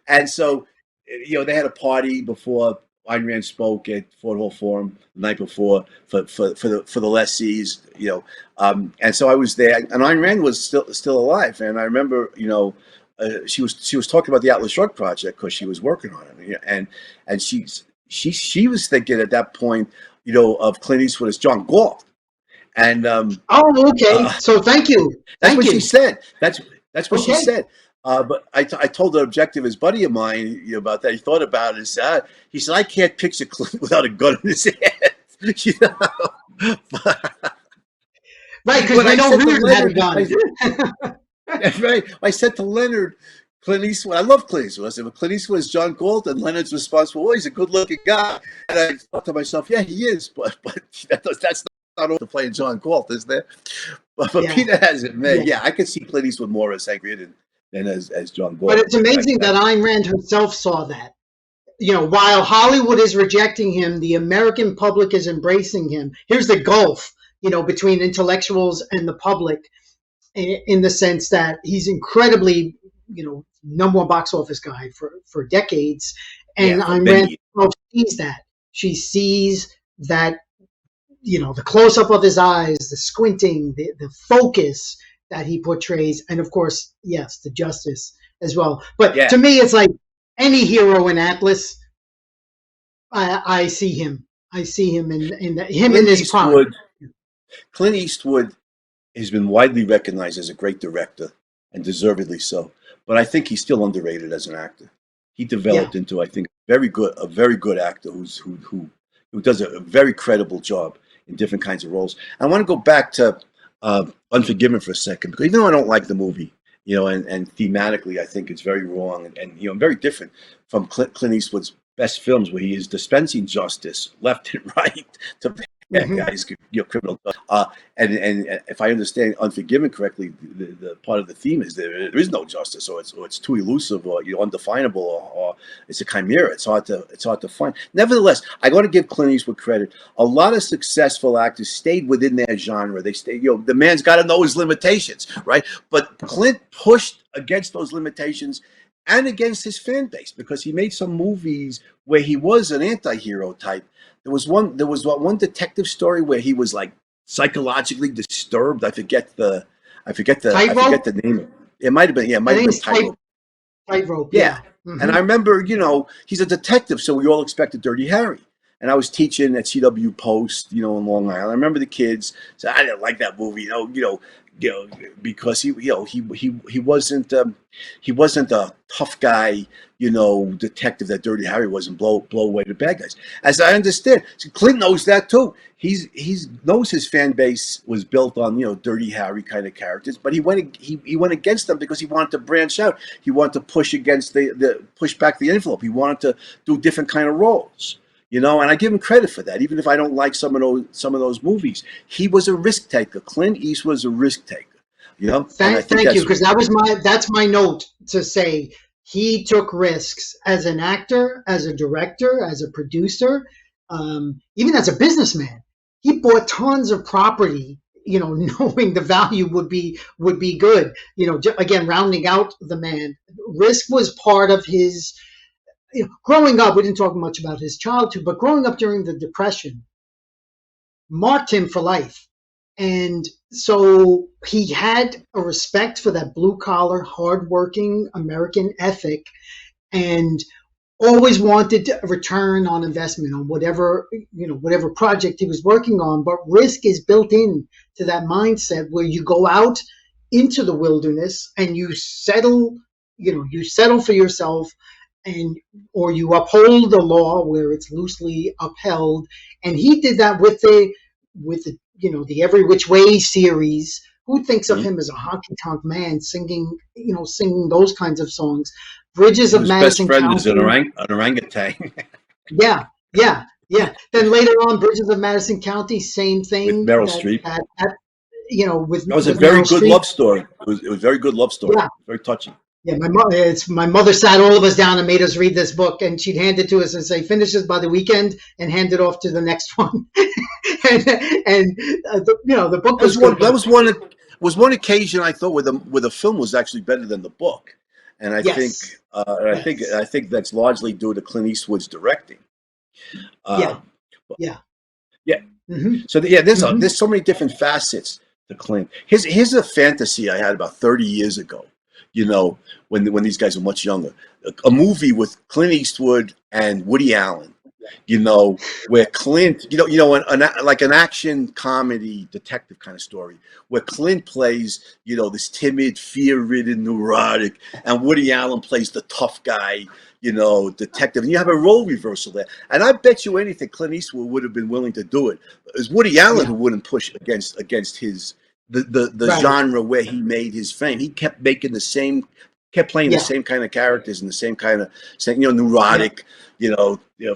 And so, they had a party before Ayn Rand spoke at Fort Hall Forum the night before for the lessees, and so I was there, and Ayn Rand was still alive, and I remember, she was talking about the Atlas Shrugged project because she was working on it, and she was thinking at that point, of Clint Eastwood as John Galt, and okay, so thank you. That's what she said. That's what she said. But I told an objectivist buddy of mine about that. He thought about it and said, I can't picture Clint without a gun in his hand. Right, because I know Rearden had a gun. Right. I said to Leonard, Clint Eastwood, I love Clint Eastwood. I said, well, Clint Eastwood is John Galt, and Leonard's responsible. Well, he's a good-looking guy. And I thought to myself, yeah, he is, but that's not over to playing John Galt, is there? But Peter has it, man. Yeah, I could see Clint Eastwood more as Hank Rearden than as John Galt. But it's amazing that Ayn Rand herself saw that. While Hollywood is rejecting him, the American public is embracing him. Here's the gulf, between intellectuals and the public, in the sense that he's incredibly, number one box office guy for decades. And Ayn Rand sees that. She sees that, the close-up of his eyes, the squinting, the focus that he portrays, and of course, yes, the justice as well. But to me, it's like any hero in Atlas. I see him. I see him in his prime. Clint Eastwood has been widely recognized as a great director, and deservedly so. But I think he's still underrated as an actor. He developed into, I think, a very good actor who does a very credible job in different kinds of roles. I want to go back to Unforgiven for a second, because even though I don't like the movie, and thematically I think it's very wrong and very different from Clint Eastwood's best films, where he is dispensing justice left and right to guys, criminal. And if I understand Unforgiven correctly, the part of the theme is there is no justice, or it's too elusive, or undefinable, or it's a chimera. It's hard to find. Nevertheless, I got to give Clint Eastwood credit. A lot of successful actors stayed within their genre. They stayed. The man's got to know his limitations, right? But Clint pushed against those limitations and against his fan base, because he made some movies where he was an anti-hero type. There was one detective story where he was like psychologically disturbed. I forget the name. It might have been, yeah, it I might have think been it's Tightrope. tightrope. Yeah. Yeah. And I remember, he's a detective, so we all expected Dirty Harry. And I was teaching at CW Post, in Long Island. I remember the kids said, I didn't like that movie, because he wasn't a tough guy, detective that Dirty Harry was and blow away the bad guys. As I understand, so Clint knows that too. He's knows his fan base was built on Dirty Harry kind of characters, but he went against them because he wanted to branch out. He wanted to push against the push back the envelope. He wanted to do different kind of roles. And I give him credit for that, even if I don't like some of those movies. He was a risk taker. Clint Eastwood was a risk taker. And I think Thank you, because that's my note to say he took risks as an actor, as a director, as a producer, even as a businessman. He bought tons of property, knowing the value would be good. Again, rounding out the man, risk was part of his. Growing up, we didn't talk much about his childhood, but growing up during the Depression marked him for life. And so he had a respect for that blue collar, hardworking American ethic, and always wanted a return on investment on whatever project he was working on. But risk is built in to that mindset where you go out into the wilderness and you settle for yourself, or you uphold the law where it's loosely upheld. And he did that with the the Every Which Way series. Who thinks of him as a honky tonk man singing those kinds of songs? Bridges of his best Madison friend County. is an orangutan. Yeah. Then later on, Bridges of Madison County, same thing. With Meryl Streep. With That was a with very Meryl good Streep. love story. It was a very good love story. Yeah. Very touching. Yeah, my mother sat all of us down and made us read this book, and she'd hand it to us and say, "Finish this by the weekend," and hand it off to the next one. The book was good. That was one occasion I thought where the film was actually better than the book, and I think Yes. I think that's largely due to Clint Eastwood's directing. Yeah. Mm-hmm. So there's so many different facets to Clint. Here's a fantasy I had about 30 years ago. When these guys were much younger, a movie with Clint Eastwood and Woody Allen. Where Clint, like an action comedy detective kind of story, where Clint plays, this timid, fear-ridden, neurotic, and Woody Allen plays the tough guy, detective, and you have a role reversal there. And I bet you anything, Clint Eastwood would have been willing to do it. It was Woody Allen who wouldn't push against his the genre where he made his fame. He kept making kept playing the same kind of characters and the same kind of neurotic,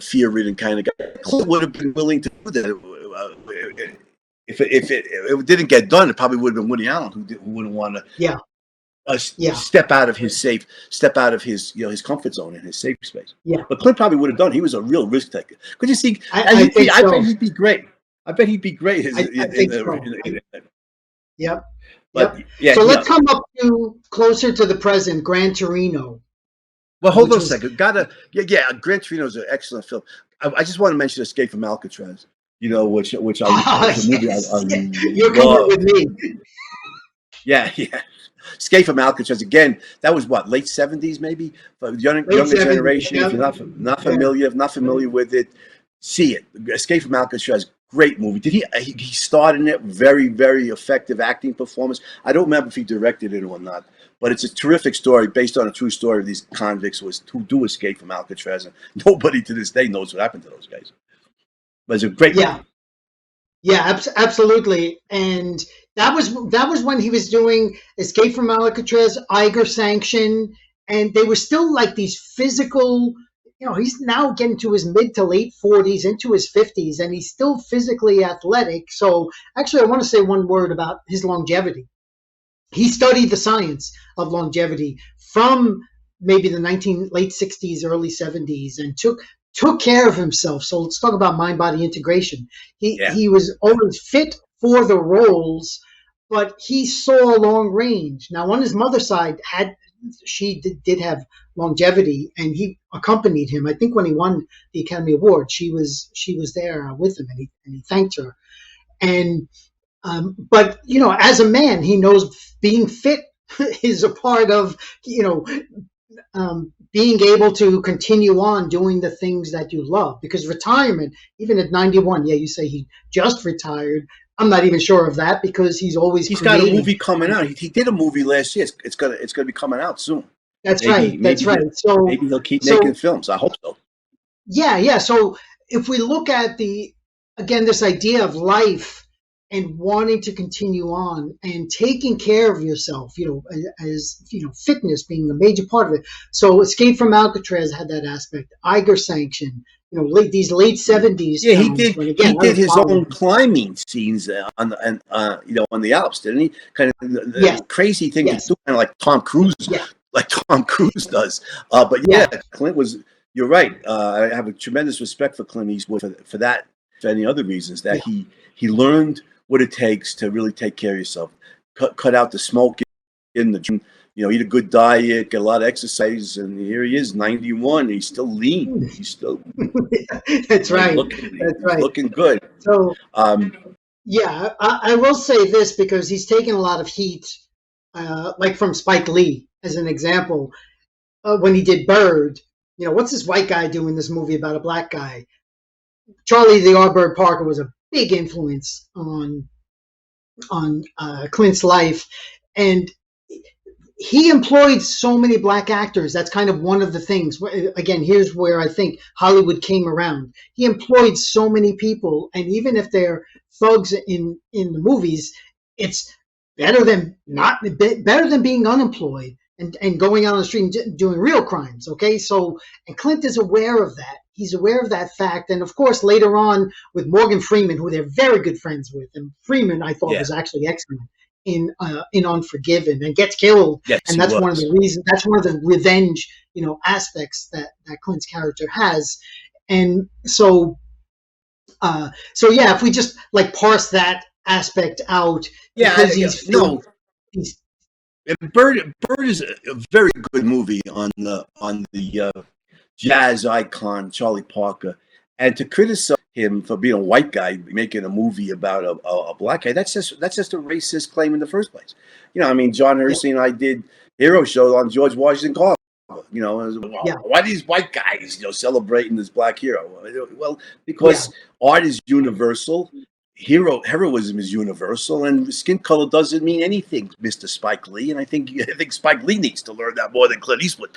fear-ridden kind of guy. Clint would have been willing to do that. If it didn't get done, it probably would have been Woody Allen who wouldn't want to step out of his his comfort zone and his safe space. Yeah. But Clint probably would have done it. He was a real risk taker. Could you see? I bet he'd be great. I bet he'd be great. Yep. But, so let's come up to closer to the present, Gran Torino. Well, hold on a second. Gran Torino is an excellent film. I just want to mention Escape from Alcatraz. Which a movie You're coming with me. Yeah. Escape from Alcatraz again. That was what, late 70s maybe for younger 70s, generation. If you're not familiar with it, see it. Escape from Alcatraz. Great movie. Did he starred in it? Very, very effective acting performance. I don't remember if he directed it or not, but it's a terrific story based on a true story of these convicts who do escape from Alcatraz, and nobody to this day knows what happened to those guys. But it's a great movie. Yeah, absolutely. And that was when he was doing Escape from Alcatraz, Eiger Sanction, and they were still like these physical. He's now getting to his mid to late 40s, into his 50s, and he's still physically athletic. So actually, I want to say one word about his longevity. He studied the science of longevity from maybe the late 60s, early 70s, and took care of himself. So let's talk about mind-body integration. He was always fit for the roles, but he saw long range. Now, on his mother's side, she did have longevity, and he accompanied him. I think when he won the Academy Award, she was there with him, and he thanked her. And but as a man, he knows being fit is a part of, being able to continue on doing the things that you love. Because retirement, even at 91, yeah, you say he just retired. I'm not even sure of that because he's always He's got a creating. movie coming out. He did a movie last year. It's gonna be coming out soon. That's right. That's right. So maybe he'll keep making films. I hope so. Yeah. So if we look at this idea of life and wanting to continue on and taking care of yourself, as fitness being a major part of it. So Escape from Alcatraz had that aspect. Eiger Sanction, these late 70s. Yeah, he did. He did his own climbing scenes on the Alps, didn't he? Kind of the crazy thing to do, kind of like Tom Cruise, does. But yeah, Clint was. You're right. I have a tremendous respect for Clint Eastwood for that. For any other reasons that he learned what it takes to really take care of yourself. Cut out the smoking, in the gym, eat a good diet, get a lot of exercise, and here he is, 91. He's still lean. He's still. That's right. That's right. Looking good. So, I will say this because he's taken a lot of heat, like from Spike Lee as an example, when he did Bird. What's this white guy doing this movie about a black guy? Charlie the Yardbird Parker was a big influence on Clint's life, and he employed so many black actors. That's kind of one of the things. Again, here's where I think Hollywood came around. He employed so many people, and even if they're thugs in the movies, it's better than being unemployed and going out on the street and doing real crimes. Okay, so and Clint is aware of that. He's aware of that fact, and of course, later on with Morgan Freeman, who they're very good friends with, and Freeman I thought was actually excellent in Unforgiven, and gets killed, and that's one of the reasons. That's one of the revenge, aspects that Clint's character has, and so if we just parse that aspect out, because Bird is a very good movie on the jazz icon Charlie Parker, and to criticize him for being a white guy making a movie about a black guy, that's just a racist claim in the first place. John Hersey and I did Hero Show on George Washington Carver. Why these white guys celebrating this black hero? Well, because art is universal. Heroism is universal, and skin color doesn't mean anything, Mr. Spike Lee. And I think Spike Lee needs to learn that more than Clint Eastwood.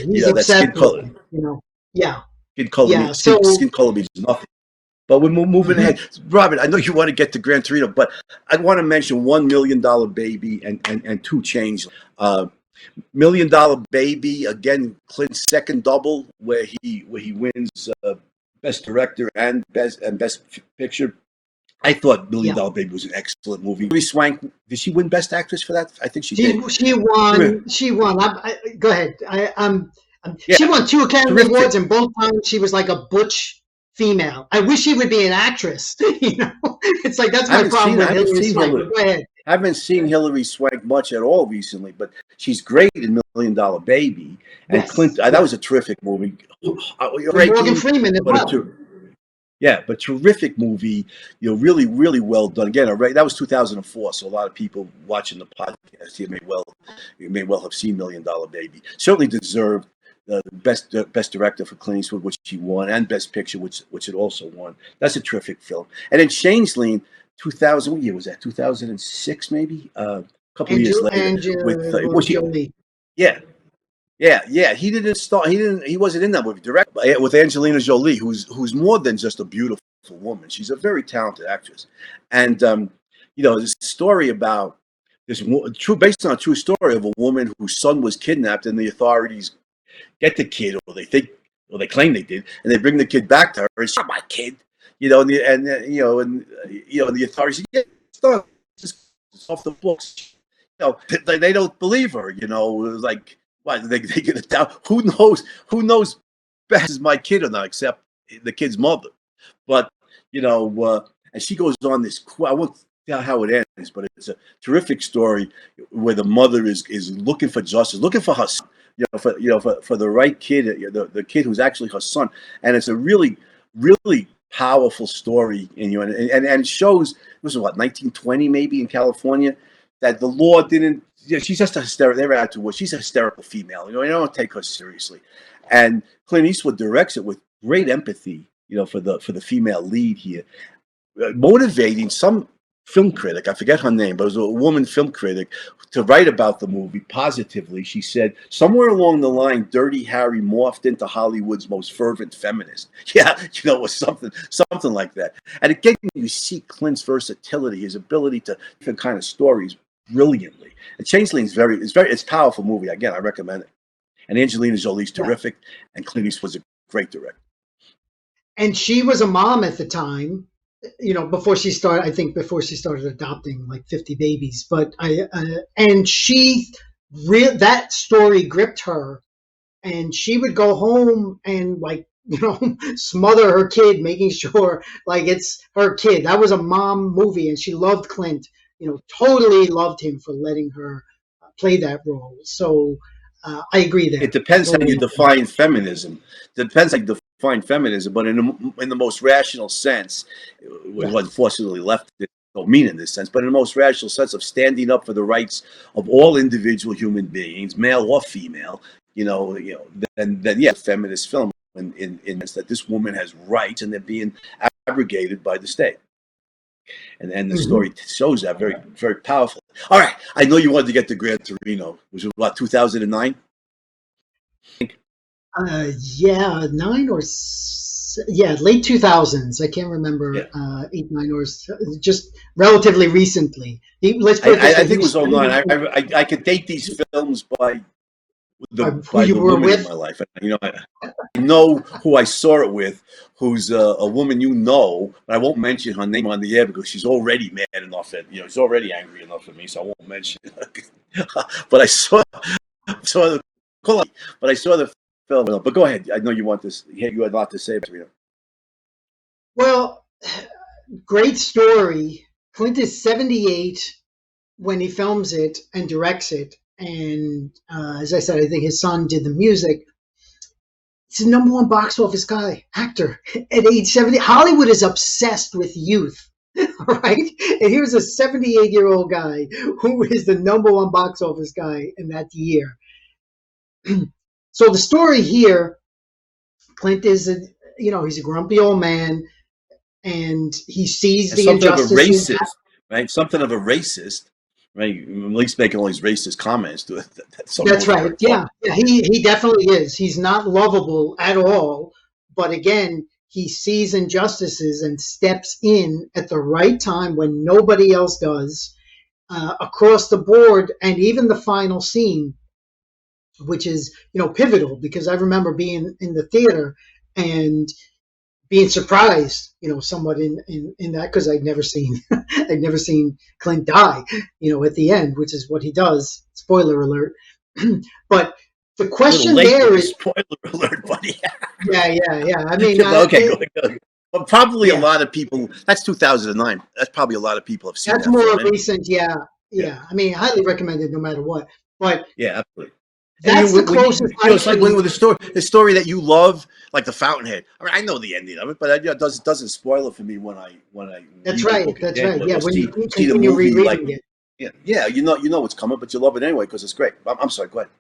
He's skin color. Skin color means nothing. But we're moving ahead. Robert, I know you want to get to Gran Torino, but I want to mention $1 Million Baby and 2 Chainz. $1 Million Baby, again, Clint's second double, where he wins Best Director and Best Picture. I thought $1 Million Baby was an excellent movie. Hilary Swank, did she win Best Actress for that? I think she did. She won. She won. Go ahead. She won 2 Academy Awards, and both times she was like a butch female. I wish she would be an actress. It's like that's my problem with Hilary Swank. Go ahead. I haven't seen Hilary Swank much at all recently, but she's great in $1 Million Baby. And Clint, that was a terrific movie. Morgan Freeman as well. But terrific movie. Really, really well done. Again, that was 2004, so a lot of people watching the podcast here may well have seen $1 Million Baby. Certainly deserved the best director for Clint Eastwood, which he won, and Best Picture, which it also won. That's a terrific film. And then Changeling, 2000. What year was that? 2006, maybe. A couple of years later, with Jolie. Yeah. He didn't start. He wasn't in that movie. Direct with Angelina Jolie, who's more than just a beautiful woman. She's a very talented actress, and this story about this based on a true story of a woman whose son was kidnapped, and the authorities get the kid, or they claim they did, and they bring the kid back to her. It's not my kid, and the authorities say, it's off the books. They don't believe her. Like. Why they get it down? Who knows best is my kid or not, except the kid's mother. But and she goes on this. I won't tell how it ends, but it's a terrific story where the mother is looking for justice, looking for her son, for the right kid, the kid who's actually her son, and it's a really, really powerful story. And it shows, this was 1920 maybe in California, that the law didn't. she's just a hysterical. Their attitude was she's a hysterical female. You know, I don't take her seriously. And Clint Eastwood directs it with great empathy. You know, for the female lead here, motivating some film critic, I forget her name, but it was a woman film critic, to write about the movie positively. She said, somewhere along the line, Dirty Harry morphed into Hollywood's most fervent feminist. Yeah, you know, it was something like that. And again, you see Clint's versatility, his ability to different kind of stories brilliantly. And Changeling's it's a powerful movie. Again, I recommend it. And Angelina Jolie's terrific, and Clint Eastwood's a great director. And she was a mom at the time, you know, before she started adopting like 50 babies. But and that story gripped her, and she would go home and, like, you know, smother her kid, making sure like it's her kid. That was a mom movie, and she loved Clint, you know, totally loved him for letting her play that role. So I agree there. It depends how you define feminism. But in the most rational sense, what unfortunately left don't mean in this sense, but in the most rational sense of standing up for the rights of all individual human beings, male or female, then yeah, feminist film in that this woman has rights and they're being abrogated by the state. And the story shows that very, very powerful. All right, I know you wanted to get to Gran Torino, which was what, 2009? Yeah, late 2000s. I can't remember 8, 9, or just relatively recently. Let's put it this way, I think it was 09. I could date these films by the woman in my life. You know, I know who I saw it with, who's a woman you know, but I won't mention her name on the air because she's already mad enough at, she's already angry enough at me, so I won't mention it. But I saw the film. But go ahead. I know you want this. You had a lot to say, Rita. Well, great story. Clint is 78 when he films it and directs it. And as I said, I think his son did the music. He's the #1 box office actor at age 70. Hollywood is obsessed with youth, right? And here's a 78-year-old guy who is the #1 box office guy in that year. So the story here, Clint is he's a grumpy old man, and he sees the injustices. Something of a racist. Right, at least making all these racist comments to it. That's right. Yeah, he definitely is. He's not lovable at all. But again, he sees injustices and steps in at the right time when nobody else does, across the board. And even the final scene, which is pivotal, because I remember being in the theater and being surprised, somewhat in that, because I'd never seen Clint die, at the end, which is what he does. Spoiler alert. But the question there is, spoiler alert, buddy. Yeah. I mean, okay, go. Well, probably a lot of people. That's 2009. That's probably a lot of people have seen. That's more recent. Yeah. I mean, highly recommended, no matter what. But yeah, absolutely. That's the closest. It's like with the story that you love, like The Fountainhead. I mean, I know the ending of it, but it doesn't spoil it for me when I. That's right. Yeah, when you see the movie, rereading it. Yeah, you know what's coming, but you love it anyway because it's great. I'm sorry. Go ahead.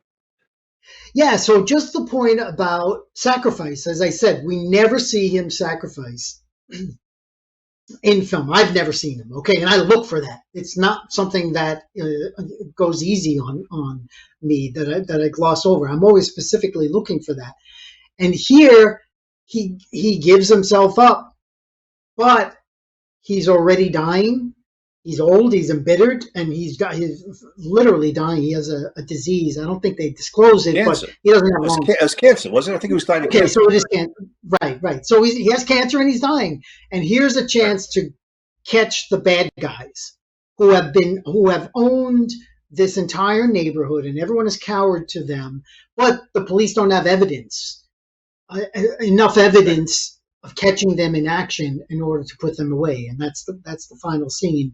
Yeah. So just the point about sacrifice, as I said, we never see him sacrifice in film. I've never seen him. Okay, and I look for that. It's not something that goes easy on me that I gloss over. I'm always specifically looking for that. And here he gives himself up, but he's already dying. He's old. He's embittered, and he's literally dying. He has a disease. I don't think they disclose it, cancer. But he doesn't have long. It was cancer, wasn't it? I think he was dying of cancer. So it is cancer. Right. So he has cancer and he's dying. And here's a chance to catch the bad guys who have owned this entire neighborhood, and everyone is coward to them. But the police don't have enough evidence of catching them in action in order to put them away. And that's the final scene.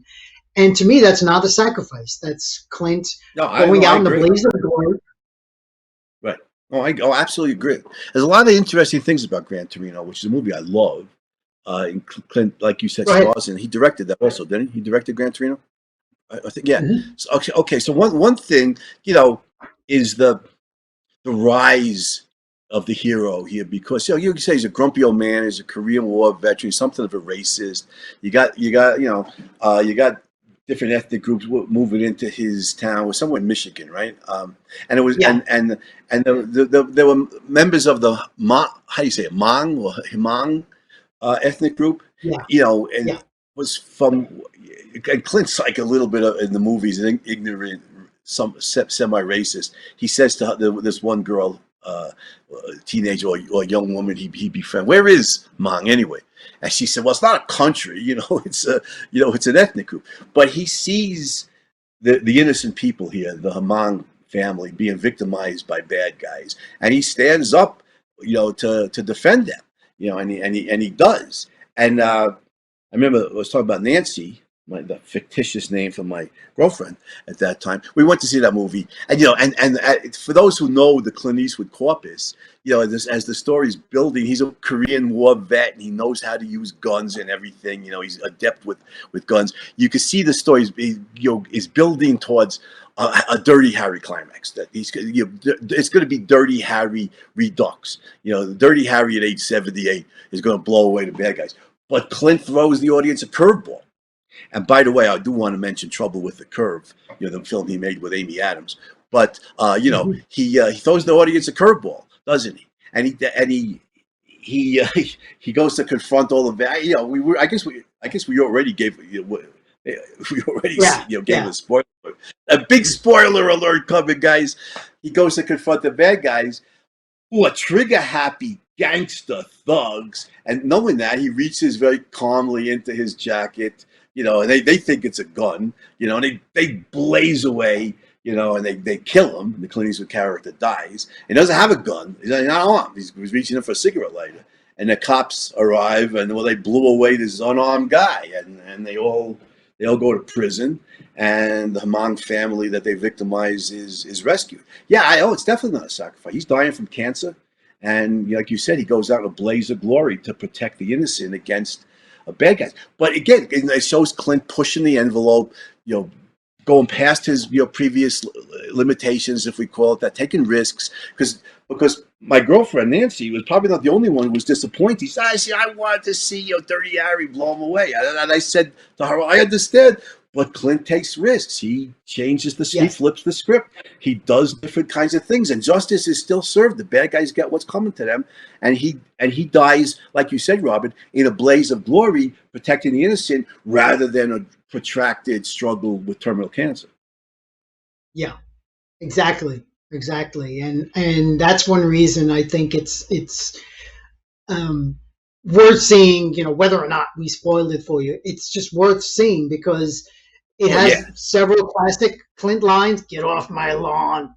And to me, that's not a sacrifice. That's Clint going out in the blaze of glory. Right. I absolutely agree. There's a lot of interesting things about Gran Torino, which is a movie I love. And Clint, like you said, stars in. He directed that also, didn't he? He directed Gran Torino? I think, yeah. Mhm. So, okay. So one thing, is the rise of the hero here, because you can say he's a grumpy old man, he's a Korean War veteran, something of a racist. You got different ethnic groups moving into his town. It was somewhere in Michigan, right? And it was Yeah, there were members of the how do you say it, Hmong or Hmong ethnic group, yeah, and yeah. it was from, and Clint's like a little bit in the movies, an ignorant, some semi-racist. He says to this one girl, teenager or young woman he befriended, "Where is Hmong anyway?" And she said, "Well, it's not a country, it's an ethnic group." But he sees the innocent people here, the Hmong family, being victimized by bad guys, and he stands up, to defend them, and he does. And I remember I was talking about Nancy, the fictitious name for my girlfriend at that time. We went to see that movie, and for those who know the Clint Eastwood corpus, as the story's building, he's a Korean War vet, and he knows how to use guns and everything. He's adept with guns. You can see the story is building towards a Dirty Harry climax. That it's going to be Dirty Harry Redux. Dirty Harry at age 78 is going to blow away the bad guys. But Clint throws the audience a curveball. And by the way, I do want to mention Trouble with the Curve, the film he made with Amy Adams. But Mhm. he throws the audience a curveball, doesn't he? And he goes to confront all of that. I guess we already gave we already Yeah, gave yeah, a spoiler. A big spoiler alert coming, guys. He goes to confront the bad guys, who are trigger happy gangster thugs. And knowing that, he reaches very calmly into his jacket, and they think it's a gun, and they blaze away, and they kill him. The Clint Eastwood character dies. He doesn't have a gun. He's not armed. He's reaching in for a cigarette lighter. And the cops arrive, and they blew away this unarmed guy, and they all go to prison, and the Hmong family that they victimize is rescued. Yeah, it's definitely not a sacrifice. He's dying from cancer, and like you said, he goes out in a blaze of glory to protect the innocent against bad guys. But again, it shows Clint pushing the envelope, going past his previous limitations, if we call it that, taking risks. Because my girlfriend Nancy was probably not the only one who was disappointed. She said, I wanted to see Dirty Harry blow him away. And I said to her, I understand. But Clint takes risks. He he yes, flips the script. He does different kinds of things, and justice is still served. The bad guys get what's coming to them, and he dies, like you said, Robin, in a blaze of glory, protecting the innocent rather than a protracted struggle with terminal cancer. yeah. Exactly, exactly, and that's one reason I think it's um, worth seeing. Whether or not we spoiled it for you, it's just worth seeing because it Oh yeah, has several classic Clint lines. Get off my lawn,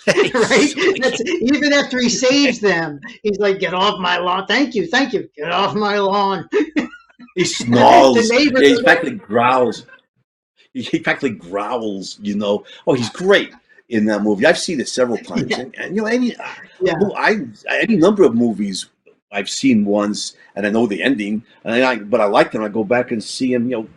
right? That's even after he saves them. He's like, "Get off my lawn! Thank you. Get off my lawn." he The snarls. neighbors Yeah, he are like, practically growls. He practically growls. Oh, he's great in that movie. I've seen it several times, yeah, and any yeah, any number of movies I've seen once, and I know the ending, but I like them. I go back and see them,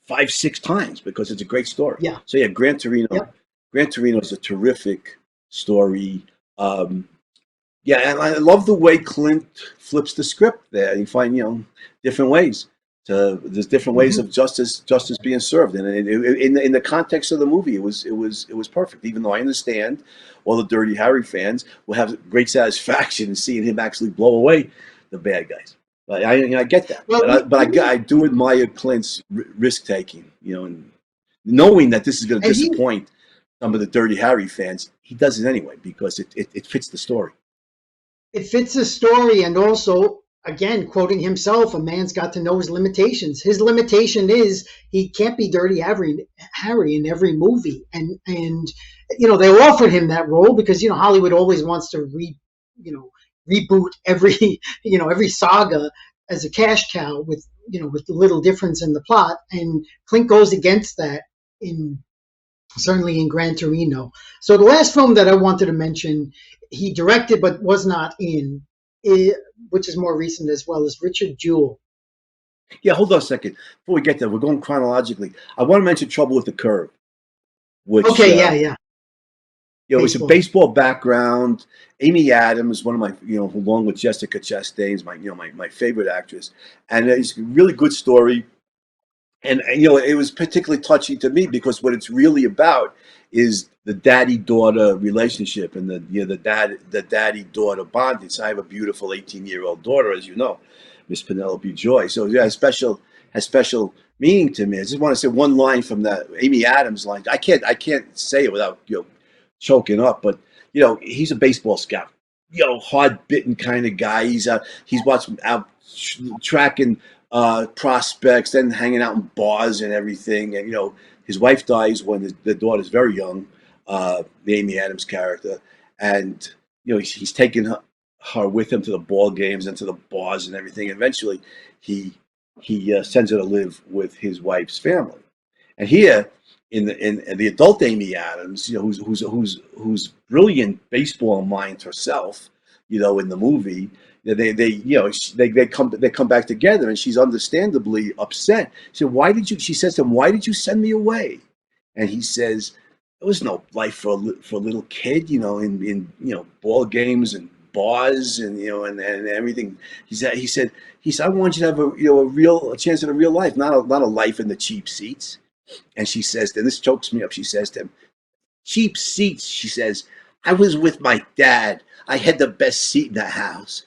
5, 6 times because it's a great story. yeah, So yeah, Gran Torino. yep. Gran Torino is a terrific story. Yeah, and I love the way Clint flips the script there. You find, different ways. There's different ways Mhm. of justice being served, and in the context of the movie, it was perfect. Even though I understand all the Dirty Harry fans will have great satisfaction in seeing him actually blow away the bad guys. But I get that. Well, But I do admire Clint's risk taking, and knowing that this is going to and he disappoint some of the Dirty Harry fans, he does it anyway because it fits the story. it fits the story, and also, again, quoting himself, a man's got to know his limitations. His limitation is he can't be Dirty Harry in every movie, and they offered him that role because Hollywood always wants to you know reboot every every saga as a cash cow with little difference in the plot, and Clint goes against that in certainly in Gran Torino. So the last film that I wanted to mention, he directed but was not in, which is more recent as well, is Richard Jewell. Yeah, hold on a second. Before we get there, we're going chronologically. I want to mention Trouble with the Curve, which Okay, yeah. it's a Baseball. baseball background. Amy Adams, one of my, along with Jessica Chastain's my favorite actress, and it's a really good story. And it was particularly touching to me because what it's really about is the daddy-daughter relationship and the daddy-daughter bonding. So I have a beautiful 18-year-old daughter, as you know, Miss Penelope Joy. So yeah, has special meaning to me. I just want to say one line from that Amy Adams line. I can't say it without choking up, but he's a baseball scout. Hard bitten kind of guy. He's watching out tracking prospects, then hanging out in bars and everything. And his wife dies when the daughter's very young, the Amy Adams character, and he's taking her with him to the ball games and to the bars and everything. Eventually, he sends her to live with his wife's family. And here, in the adult Amy Adams, who's brilliant baseball mind herself, in the movie, they come back together, and she's understandably upset. She says to him, "Why did you send me away?" And he says, "There was no life for a little kid, in ball games and bars and everything." He said, "I want you to have a chance at a real life, not a life in the cheap seats." And she says, and this chokes me up. She says to him, "Cheap seats." She says, "I was with my dad. I had the best seat in the house."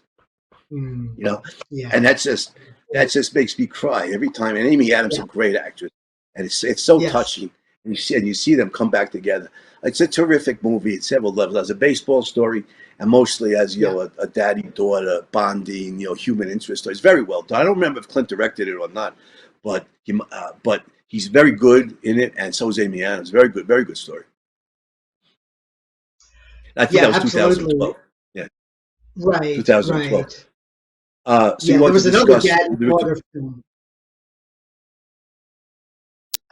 Mm, You know, yeah, and that just makes me cry every time. And Amy Adams is yeah, a great actress, and it's so yes, touching. And you see them come back together. It's a terrific movie at several levels. As a baseball story, and mostly as yeah, a daddy-daughter bonding, human interest story. It's very well done. I don't remember if Clint directed it or not, but he's very good in it, and so is Amy Adams. Very good story. I think yeah, that was absolutely. 2012. Yeah, Right, 2012. right. So you Yeah, there want to was another discuss daddy the Richard? daughter film.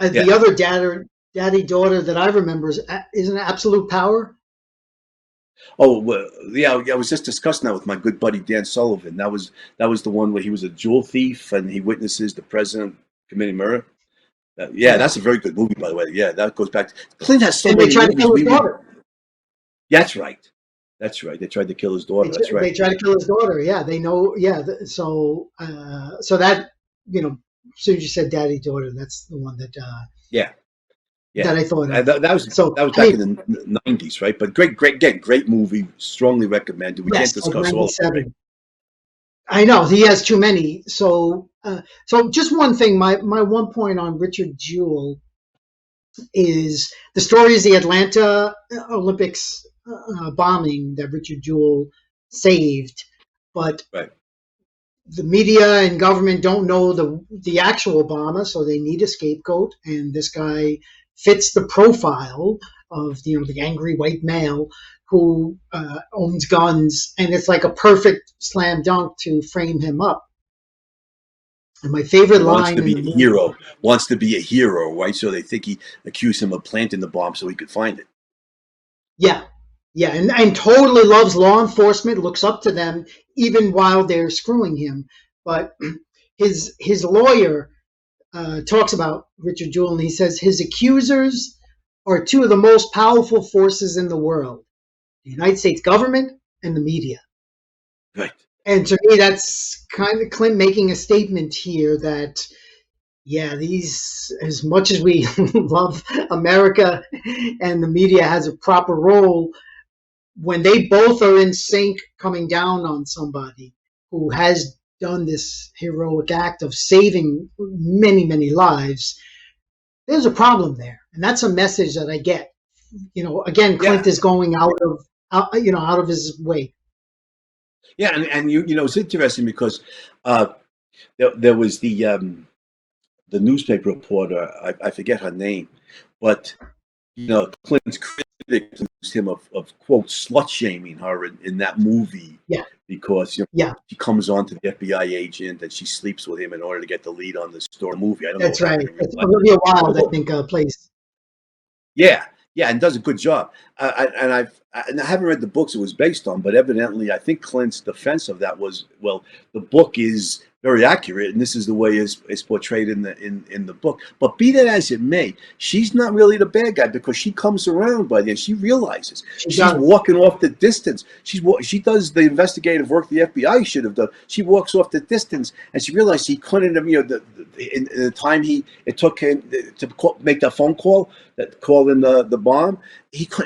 Yeah. The other daddy daughter that I remember is an Absolute Power. Oh, well, yeah. I was just discussing that with my good buddy Dan Sullivan. That was the one where he was a jewel thief and he witnesses the president committing murder. Yeah, Yeah, that's a very good movie, by the way. Yeah, that goes back. Clint has so and they many tried to movies. kill his daughter. That's right. That's right. They tried to kill his daughter. That's right. They tried to kill his daughter. Yeah, they know. Yeah, so that as soon as you said daddy daughter, that's the one Yeah, yeah. that I thought And of. that So was I back mean, in the '90s, right? But great movie. Strongly recommended. We can't yes, like discuss all of them, right? '97. I know he has too many. So just one thing. My one point on Richard Jewell is the story is the Atlanta Olympics bombing that Richard Jewell saved, but Right. the media and government don't know the actual bomber, so they need a scapegoat, and this guy fits the profile of the angry white male who owns guns, and it's like a perfect slam dunk to frame him up. And my favorite Wants line to in be the a movie, hero. Wants to be a hero, right? So they think he accused him of planting the bomb so he could find it. yeah, yeah, and totally loves law enforcement, looks up to them even while they're screwing him. But his lawyer talks about Richard Jewell, and he says his accusers are two of the most powerful forces in the world: the United States government and the media. Right. And to me, that's kind of Clint making a statement here that, yeah, these, as much as we love America and the media has a proper role, when they both are in sync coming down on somebody who has done this heroic act of saving many, many lives, there's a problem there, and that's a message that I get. Again, Clint Yeah. is going out of his way. Yeah. And it's interesting because uh, there was the newspaper reporter. I forget her name, but Clinton's critics accused him of quote slut shaming her in that movie Yeah, because yeah, she comes on to the FBI agent and she sleeps with him in order to get the lead on the story movie. I don't know what that's right. happened in real It's life. Olivia Wilde, I Although, think, plays. yeah, yeah, and does a good job. And I haven't read the books it was based on, but evidently, I think Clint's defense of that was, well, the book is very accurate, and this is the way it's portrayed in the book. But be that as it may, she's not really the bad guy because she comes around by the end. She realizes she's walking off the distance. She does the investigative work the FBI should have done. She walks off the distance, and she realizes he couldn't have, in the time it took him to make that phone call, that call in the bomb.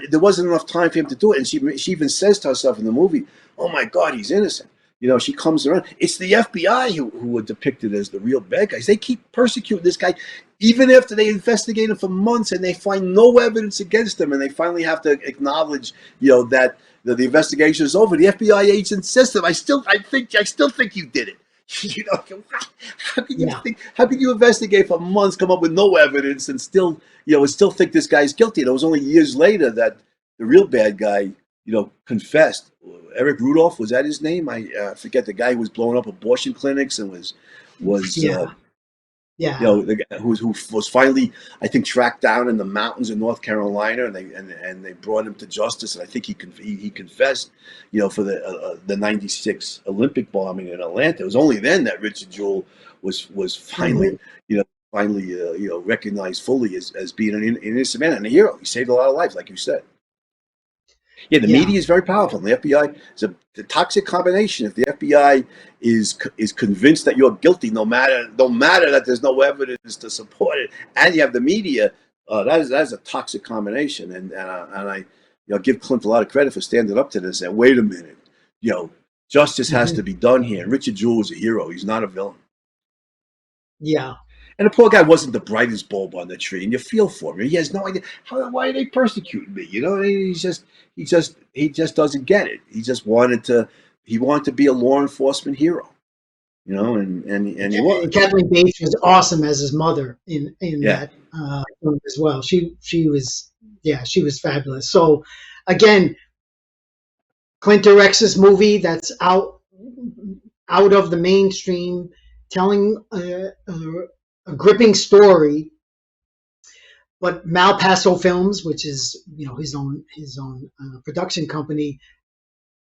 There wasn't enough time for him to do it, and she even says to herself in the movie, "Oh my God, he's innocent." She comes around. It's the FBI who are depicted as the real bad guys. They keep persecuting this guy, even after they investigate him for months and they find no evidence against him, and they finally have to acknowledge, that the investigation is over. The FBI agent says to them, "I still think you did it." How can you investigate for months, come up with no evidence, and still think this guy's guilty? And it was only years later that the real bad guy, confessed. Eric Rudolph, was that his name? I forget. The guy who was blowing up abortion clinics and was the guy who was finally, I think, tracked down in the mountains in North Carolina, and they brought him to justice. And I think he confessed, for the '96 Olympic bombing in Atlanta. It was only then that Richard Jewell was finally, recognized fully as being an innocent man and a hero. He saved a lot of lives, like you said. Yeah, the media is very powerful. And the FBI is a toxic combination. If the FBI is convinced that you're guilty, no matter that there's no evidence to support it, and you have the media, that is a toxic combination. And I give Clint a lot of credit for standing up to this. And wait a minute, justice has to be done here. And Richard Jewell is a hero. He's not a villain. Yeah. And the poor guy wasn't the brightest bulb on the tree, and you feel for him. He has no idea why are they persecuting me. He just doesn't get it. He just wanted to be a law enforcement hero. And he was. Kathleen Bates was awesome as his mother in that film as well. She was fabulous. So again, Clint directs this movie that's out of the mainstream, telling a gripping story, but Malpaso Films, which is his own production company,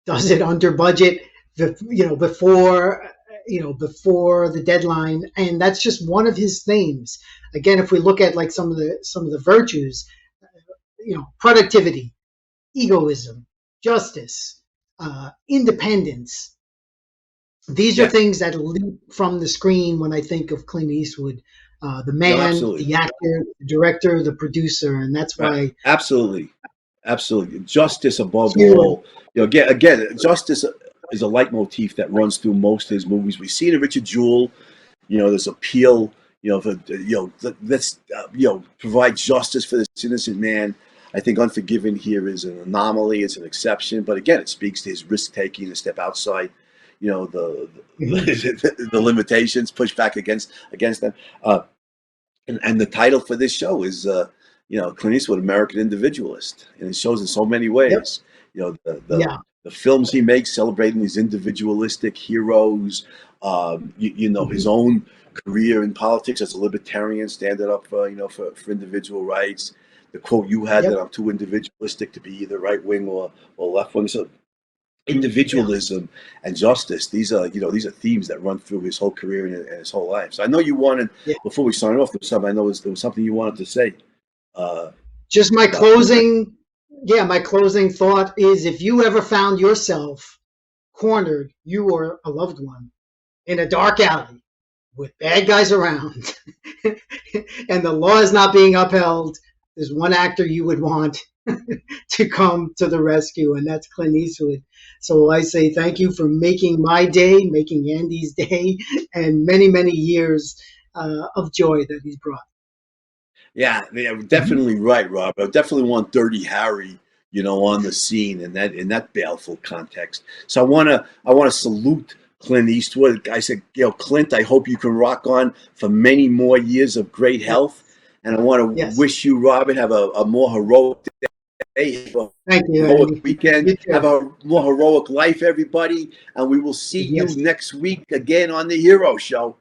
does it under budget, before the deadline, and that's just one of his themes. Again, if we look at like some of the virtues, productivity, egoism, justice, independence. These are things that leap from the screen when I think of Clint Eastwood, the man, the actor, the director, the producer, and that's why. Absolutely. Justice above all. Again, justice is a leitmotif that runs through most of his movies. We see it in Richard Jewell. There's appeal. Let's provide justice for this innocent man. I think Unforgiven here is an anomaly. It's an exception, but again, it speaks to his risk taking to step outside. The limitations, push back against them. And the title for this show is, Clint Eastwood, American Individualist. And it shows in so many ways, the films he makes celebrating these individualistic heroes, his own career in politics as a libertarian, standing up for individual rights. The quote you had that I'm too individualistic to be either right wing or left wing. So individualism and justice, these are themes that run through his whole career and his whole life. So I know you wanted, before we sign off, there was something you wanted to say. Just my closing thought is, if you ever found yourself cornered, you or a loved one, in a dark alley with bad guys around and the law is not being upheld, there's one actor you would want to come to the rescue, and that's Clint Eastwood. So I say thank you for making my day, making Andy's day, and many, many years of joy that he's brought. Yeah, definitely right, Rob. I definitely want Dirty Harry, on the scene in that baleful context. So I want to salute Clint Eastwood. I said, Clint, I hope you can rock on for many more years of great health. And I want to wish you, Robert, have a more heroic day. Thank you. Heroic weekend. Have a more heroic life, everybody. And we will see you next week again on The Hero Show.